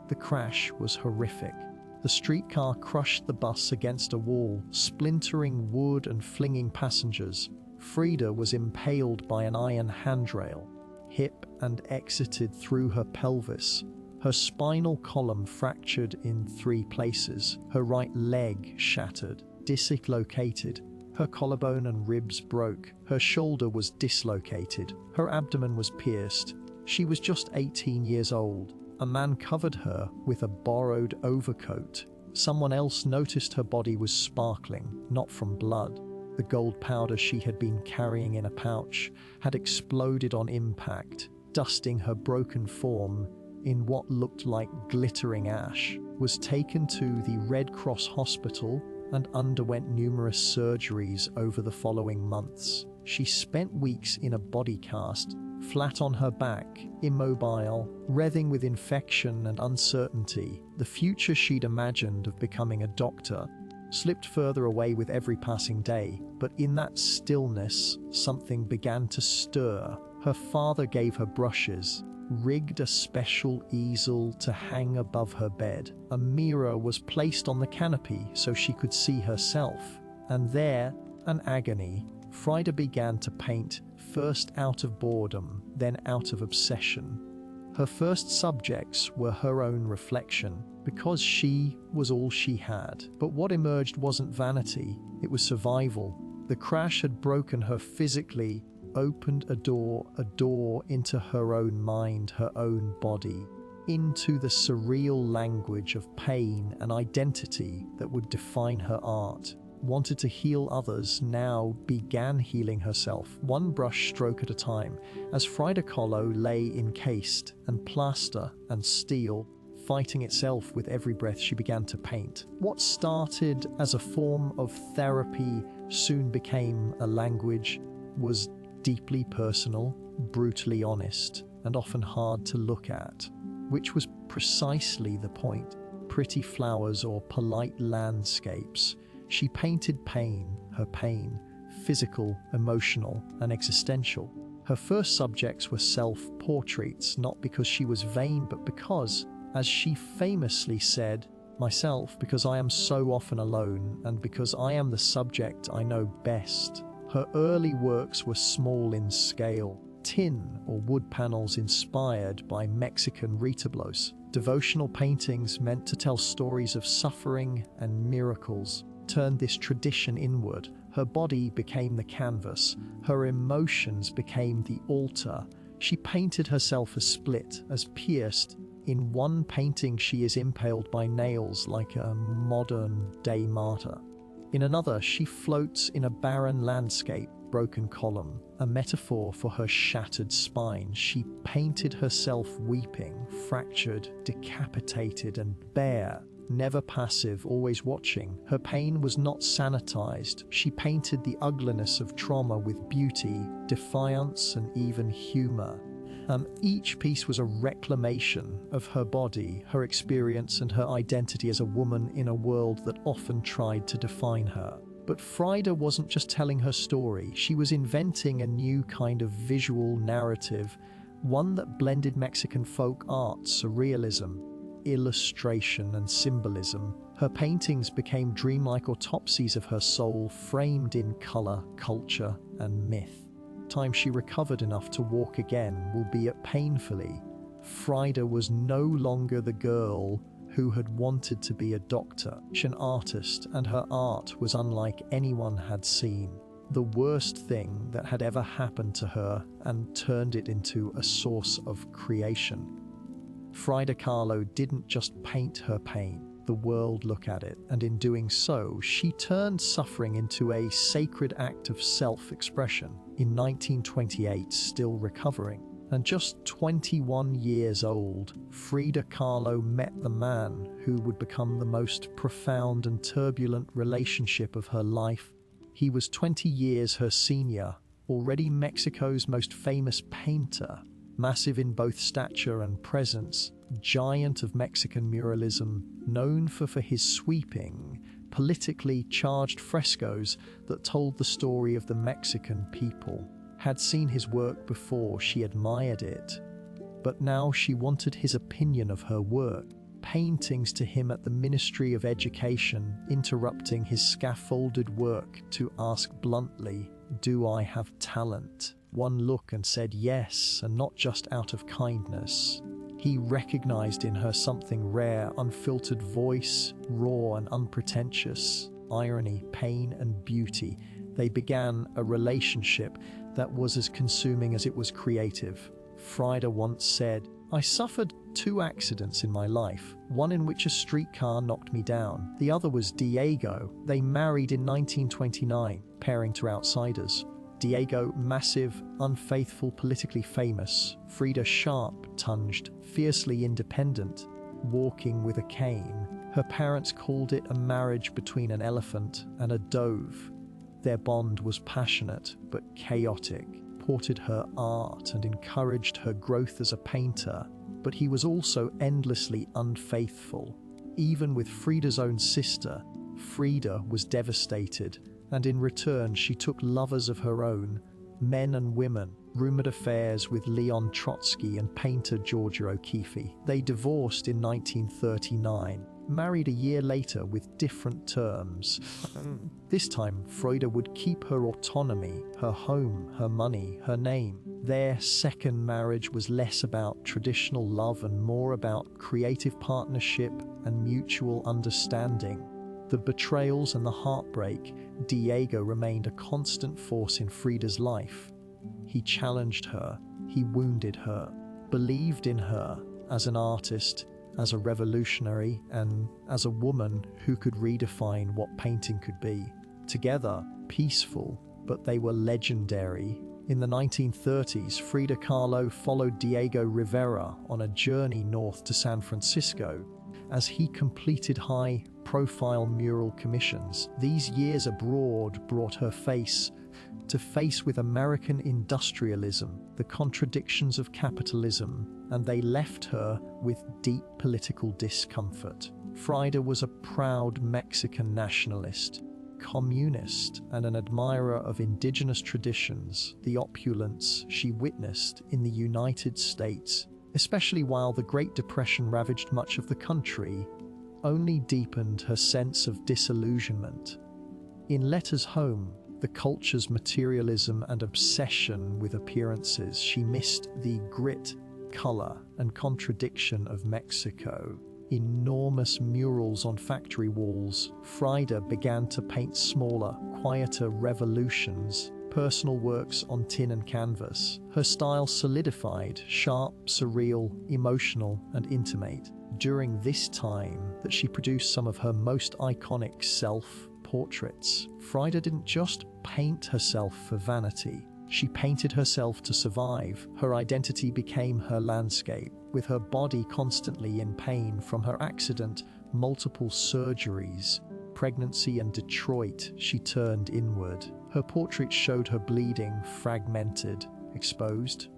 The crash was horrific. The streetcar crushed the bus against a wall, splintering wood and flinging passengers. Frida was impaled by an iron handrail, hip and exited through her pelvis. Her spinal column fractured in 3 places, her right leg shattered, dislocated. Her collarbone and ribs broke. Her shoulder was dislocated. Her abdomen was pierced. She was just 18 years old. A man covered her with a borrowed overcoat. Someone else noticed her body was sparkling, not from blood. The gold powder she had been carrying in a pouch had exploded on impact, dusting her broken form in what looked like glittering ash. Was taken to the Red Cross hospital and underwent numerous surgeries over the following months. She spent weeks in a body cast, flat on her back, immobile, writhing with infection and uncertainty. The future she'd imagined of becoming a doctor slipped further away with every passing day. But in that stillness, something began to stir. Her father gave her brushes, rigged a special easel to hang above her bed. A mirror was placed on the canopy so she could see herself. And there, an agony. Frida began to paint, first out of boredom, then out of obsession. Her first subjects were her own reflection, because she was all she had. But what emerged wasn't vanity, it was survival. The crash had broken her physically, opened a door into her own mind, her own body. into the surreal language of pain and identity that would define her art. Wanted to heal others, now began healing herself, one brush stroke at a time, as Frida Kahlo lay encased and plaster and steel, fighting itself with every breath she began to paint. What started as a form of therapy soon became a language, was deeply personal, brutally honest, and often hard to look at, which was precisely the point. Pretty flowers or polite landscapes. She painted pain, her pain, physical, emotional, and existential. Her first subjects were self-portraits, not because she was vain, but because, as she famously said, "Myself, because I am so often alone, and because I am the subject I know best." Her early works were small in scale, tin or wood panels inspired by Mexican retablos, devotional paintings meant to tell stories of suffering and miracles. Turned this tradition inward. Her body became the canvas, her emotions became the altar. She painted herself as split, as pierced. In one painting she is impaled by nails like a modern-day martyr. In another she floats in a barren landscape, broken column, a metaphor for her shattered spine. She painted herself weeping, fractured, decapitated and bare. Never passive, always watching. Her pain was not sanitized. She painted the ugliness of trauma with beauty, defiance, and even humor. Each piece was a reclamation of her body, her experience, and her identity as a woman in a world that often tried to define her. But Frida wasn't just telling her story. She was inventing a new kind of visual narrative, one that blended Mexican folk art, surrealism, illustration and symbolism. Her paintings became dreamlike autopsies of her soul, framed in color, culture, and myth. Time she recovered enough to walk again, albeit painfully. Frida was no longer the girl who had wanted to be a doctor, an artist, and her art was unlike anyone had seen. The worst thing that had ever happened to her, and turned it into a source of creation. Frida Kahlo didn't just paint her pain, the world looked at it, and in doing so, she turned suffering into a sacred act of self-expression. In 1928, still recovering, and just 21 years old, Frida Kahlo met the man who would become the most profound and turbulent relationship of her life. He was 20 years her senior, already Mexico's most famous painter, massive in both stature and presence, giant of Mexican muralism, known for his sweeping, politically charged frescoes that told the story of the Mexican people. Had seen his work before, she admired it, but now she wanted his opinion of her work. Paintings to him at the Ministry of Education, interrupting his scaffolded work to ask bluntly, "Do I have talent?" One look and said yes, and not just out of kindness. He recognized in her something rare, unfiltered voice, raw and unpretentious, irony, pain and beauty. They began a relationship that was as consuming as it was creative. Frida once said, "I suffered 2 accidents in my life, one in which a streetcar knocked me down. The other was Diego. They married in 1929, pairing to outsiders. Diego, massive, unfaithful, politically famous. Frida, sharp-tongued, fiercely independent, walking with a cane. Her parents called it a marriage between an elephant and a dove. Their bond was passionate but chaotic, supported her art and encouraged her growth as a painter, but he was also endlessly unfaithful. Even with Frida's own sister, Frida was devastated, and in return she took lovers of her own, men and women, rumored affairs with Leon Trotsky and painter Georgia O'Keeffe. They divorced in 1939, married a year later with different terms. This time, Frida would keep her autonomy, her home, her money, her name. Their second marriage was less about traditional love and more about creative partnership and mutual understanding. The betrayals and the heartbreak, Diego remained a constant force in Frida's life. He challenged her, he wounded her, believed in her, as an artist, as a revolutionary, and as a woman who could redefine what painting could be. Together, peaceful, but they were legendary. In the 1930s, Frida Kahlo followed Diego Rivera on a journey north to San Francisco as he completed high-profile mural commissions. These years abroad brought her face to face with American industrialism, the contradictions of capitalism, and they left her with deep political discomfort. Frida was a proud Mexican nationalist, communist, and an admirer of indigenous traditions. The opulence she witnessed in the United States, especially while the Great Depression ravaged much of the country, only deepened her sense of disillusionment. In letters home, the culture's materialism and obsession with appearances, she missed the grit, color, and contradiction of Mexico. Enormous murals on factory walls, Frida began to paint smaller, quieter revolutions, personal works on tin and canvas. Her style solidified, sharp, surreal, emotional, and intimate. During this time that she produced some of her most iconic self-portraits, Frida didn't just paint herself for vanity. She painted herself to survive. Her identity became her landscape, with her body constantly in pain from her accident, multiple surgeries, pregnancy, and Detroit. She turned inward. Her portraits showed her bleeding, fragmented, exposed.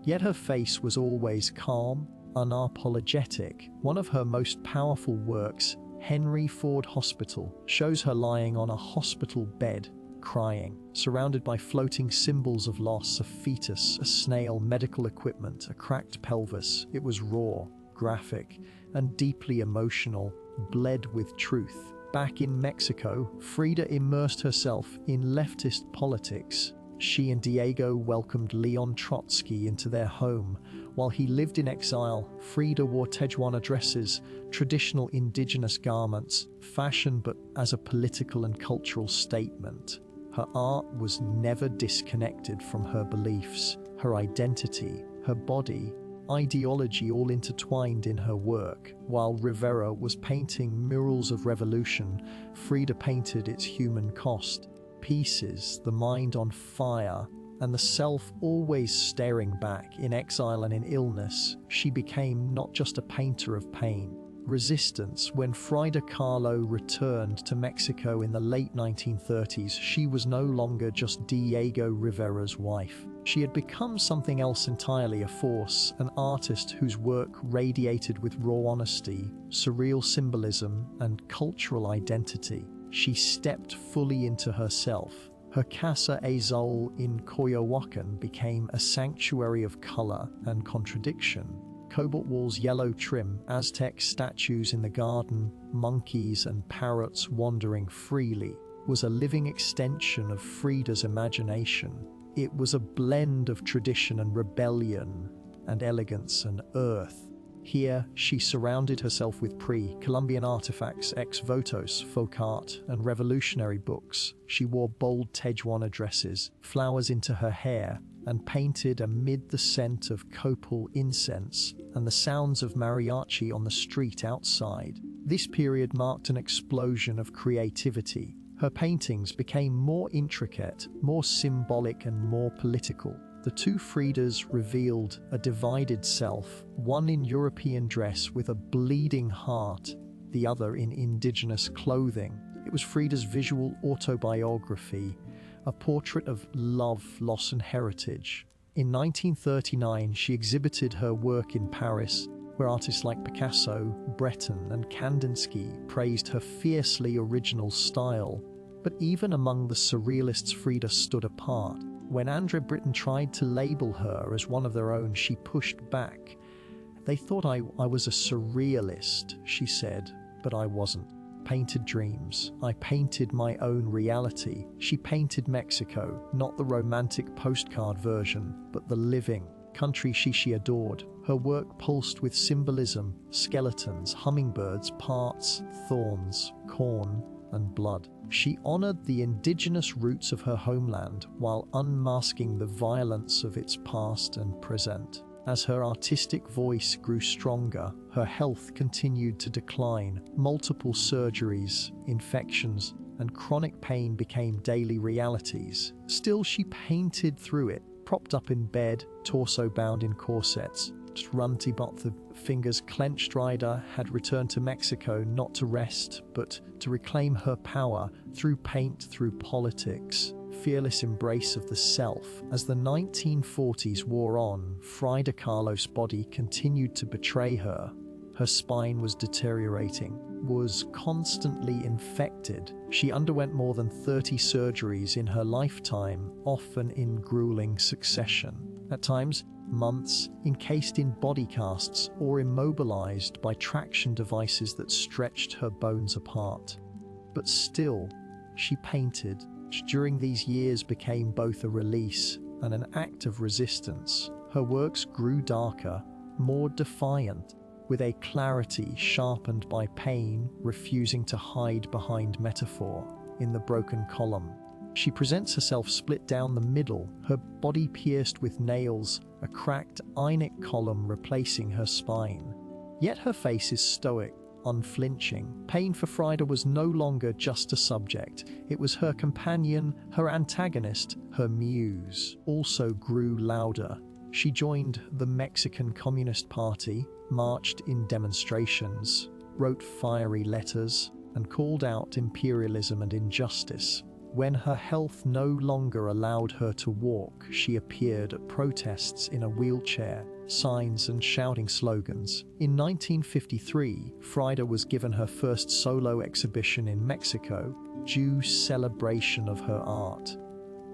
Yet her face was always calm, unapologetic. One of her most powerful works, Henry Ford Hospital, shows her lying on a hospital bed, crying, surrounded by floating symbols of loss: a fetus, a snail, medical equipment, a cracked pelvis. It was raw, graphic, and deeply emotional, bled with truth. Back in Mexico, Frida immersed herself in leftist politics. She and Diego welcomed Leon Trotsky into their home. While he lived in exile, Frida wore Tijuana dresses, traditional indigenous garments, fashion but as a political and cultural statement. Her art was never disconnected from her beliefs, her identity, her body, ideology, all intertwined in her work. While Rivera was painting murals of revolution, Frida painted its human cost. Pieces, the mind on fire, and the self always staring back. In exile and in illness, she became not just a painter of pain, resistance. When Frida Kahlo returned to Mexico in the late 1930s, she was no longer just Diego Rivera's wife. She had become something else entirely, a force, an artist whose work radiated with raw honesty, surreal symbolism, and cultural identity. She stepped fully into herself. Her Casa Azul in Coyoacan became a sanctuary of color and contradiction. Cobalt walls, yellow trim, Aztec statues in the garden, monkeys and parrots wandering freely, was a living extension of Frida's imagination. It was a blend of tradition and rebellion, and elegance and earth. Here, she surrounded herself with pre-Columbian artifacts, ex-votos, folk art, and revolutionary books. She wore bold Tijuana dresses, flowers into her hair, and painted amid the scent of copal incense and the sounds of mariachi on the street outside. This period marked an explosion of creativity. Her paintings became more intricate, more symbolic, and more political. The two Fridas revealed a divided self, one in European dress with a bleeding heart, the other in indigenous clothing. It was Frida's visual autobiography, a portrait of love, loss, and heritage. In 1939, she exhibited her work in Paris, where artists like Picasso, Breton, and Kandinsky praised her fiercely original style. But even among the surrealists, Frida stood apart. When André Breton tried to label her as one of their own, she pushed back. "They thought I was a surrealist," she said, "but I wasn't. Painted dreams. I painted my own reality." She painted Mexico, not the romantic postcard version, but the living country she adored. Her work pulsed with symbolism, skeletons, hummingbirds, parts, thorns, corn, and blood. She honored the indigenous roots of her homeland while unmasking the violence of its past and present. As her artistic voice grew stronger, her health continued to decline. Multiple surgeries, infections, and chronic pain became daily realities. Still, she painted through it, propped up in bed, torso bound in corsets. Runty but the fingers clenched. Ryder had returned to Mexico not to rest, but to reclaim her power through paint, through politics. Fearless embrace of the self. As the 1940s wore on, Frida Kahlo's body continued to betray her. Her spine was deteriorating, was constantly infected. She underwent more than 30 surgeries in her lifetime, often in grueling succession. At times, months, encased in body casts or immobilized by traction devices that stretched her bones apart. But still, she painted, which during these years became both a release and an act of resistance. Her works grew darker, more defiant, with a clarity sharpened by pain, refusing to hide behind metaphor. In The Broken Column, she presents herself split down the middle, her body pierced with nails, a cracked ionic column replacing her spine. Yet her face is stoic, unflinching. Pain for Frida was no longer just a subject. It was her companion, her antagonist, her muse. Also grew louder. She joined the Mexican Communist Party, marched in demonstrations, wrote fiery letters, and called out imperialism and injustice. When her health no longer allowed her to walk, she appeared at protests in a wheelchair, signs and shouting slogans. In 1953, Frida was given her first solo exhibition in Mexico, due celebration of her art.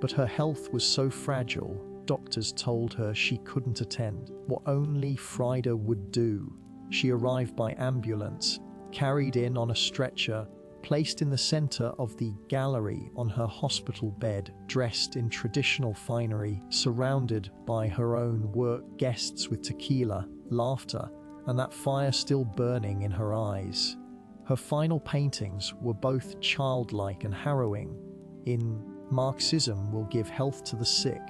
But her health was so fragile, doctors told her she couldn't attend. What only Frida would do. She arrived by ambulance, carried in on a stretcher, placed in the center of the gallery on her hospital bed, dressed in traditional finery, surrounded by her own work, guests with tequila, laughter, and that fire still burning in her eyes. Her final paintings were both childlike and harrowing. In Marxism Will Give Health to the Sick,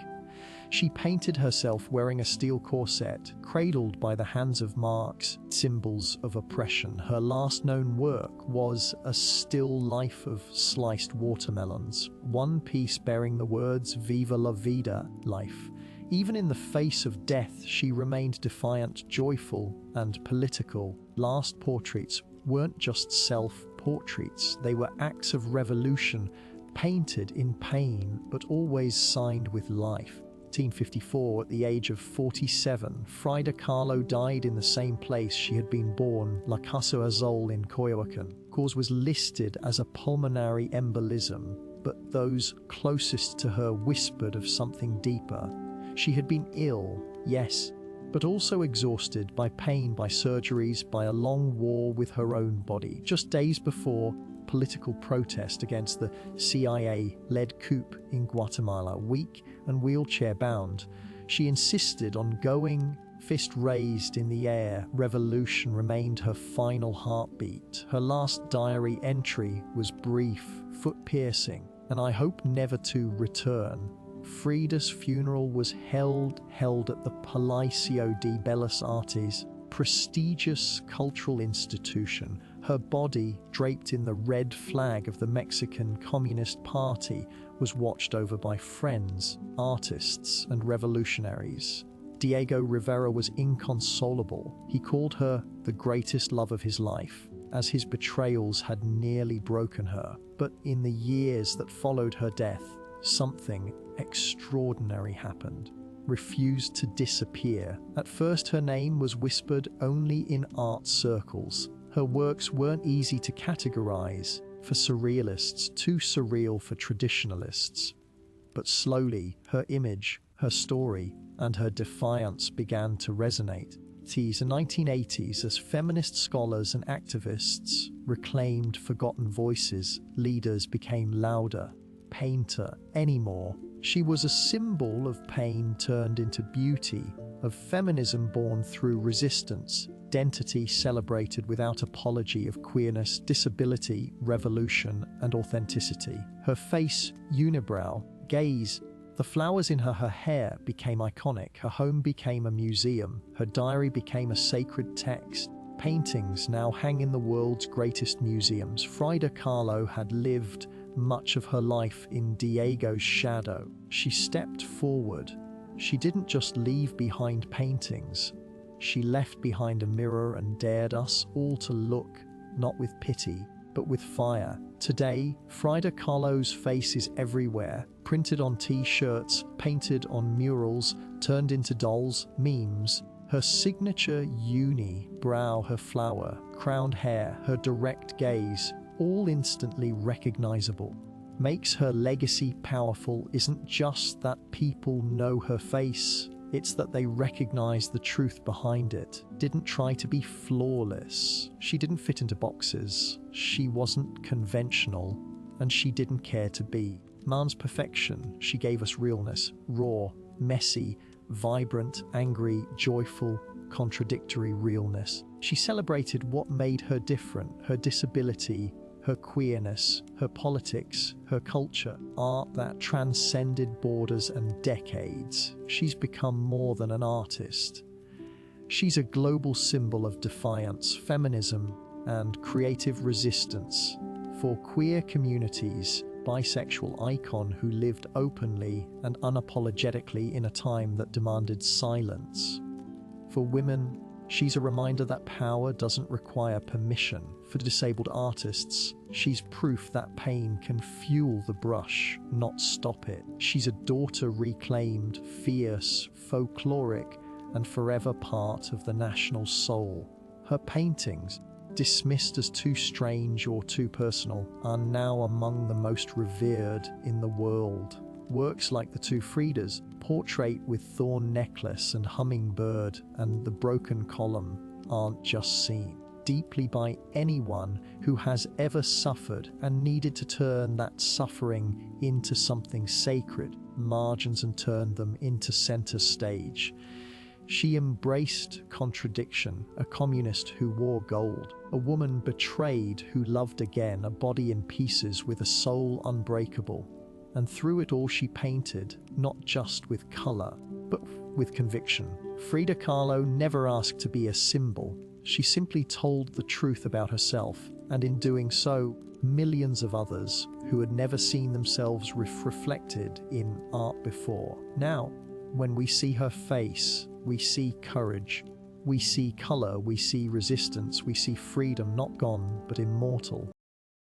she painted herself wearing a steel corset, cradled by the hands of Marx, symbols of oppression. Her last known work was a still life of sliced watermelons, one piece bearing the words "Viva la vida," life. Even in the face of death, she remained defiant, joyful, and political. Last portraits weren't just self-portraits, they were acts of revolution, painted in pain, but always signed with life. 1954, at the age of 47, Frida Kahlo died in the same place she had been born, La Casa Azul in Coyoacán. Cause was listed as a pulmonary embolism, but those closest to her whispered of something deeper. She had been ill, yes, but also exhausted by pain, by surgeries, by a long war with her own body. Just days before, political protest against the CIA-led coup in Guatemala, weak and wheelchair-bound, she insisted on going, fist raised in the air. Revolution remained her final heartbeat. Her last diary entry was brief, foot-piercing, and I hope never to return. Frida's funeral was held at the Palacio de Bellas Artes, prestigious cultural institution. Her body, draped in the red flag of the Mexican Communist Party, was watched over by friends, artists, and revolutionaries. Diego Rivera was inconsolable. He called her the greatest love of his life, as his betrayals had nearly broken her. But in the years that followed her death, something extraordinary happened. Refused to disappear. At first, her name was whispered only in art circles. Her works weren't easy to categorize for surrealists, too surreal for traditionalists. But slowly, her image, her story, and her defiance began to resonate. In the 1980s, as feminist scholars and activists reclaimed forgotten voices, leaders became louder. Painter anymore. She was a symbol of pain turned into beauty, of feminism born through resistance, identity celebrated without apology, of queerness, disability, revolution, and authenticity. Her face, unibrow, gaze, The flowers in her hair became iconic, her home became a museum, her diary became a sacred text. Paintings now hang in the world's greatest museums. Frida Kahlo had lived much of her life in Diego's shadow. She stepped forward. She didn't just leave behind paintings. She left behind a mirror and dared us all to look, not with pity, but with fire. Today, Frida Kahlo's face is everywhere, printed on t-shirts, painted on murals, turned into dolls, memes. Her signature uni-brow, her flower, crowned hair, her direct gaze, all instantly recognizable. Makes her legacy powerful isn't just that people know her face, it's that they recognize the truth behind it. Didn't try to be flawless. She didn't fit into boxes. She wasn't conventional, and she didn't care to be. Man's perfection, she gave us realness, raw, messy, vibrant, angry, joyful, contradictory realness. She celebrated what made her different, her disability, her queerness, her politics, her culture, art that transcended borders and decades. She's become more than an artist. She's a global symbol of defiance, feminism, and creative resistance. For queer communities, bisexual icon who lived openly and unapologetically in a time that demanded silence. For women, she's a reminder that power doesn't require permission. For disabled artists, she's proof that pain can fuel the brush, not stop it. She's a daughter reclaimed, fierce, folkloric, and forever part of the national soul. Her paintings, dismissed as too strange or too personal, are now among the most revered in the world. Works like the two Fridas, Portrait with Thorn Necklace and Hummingbird and The Broken Column, aren't just seen deeply by anyone who has ever suffered and needed to turn that suffering into something sacred, margins, and turn them into center stage. She embraced contradiction, a communist who wore gold, a woman betrayed who loved again, a body in pieces with a soul unbreakable. And through it all she painted, not just with color, but with conviction. Frida Kahlo never asked to be a symbol. She simply told the truth about herself, and in doing so, millions of others who had never seen themselves reflected in art before. Now, when we see her face, we see courage, we see color, we see resistance, we see freedom not gone but immortal.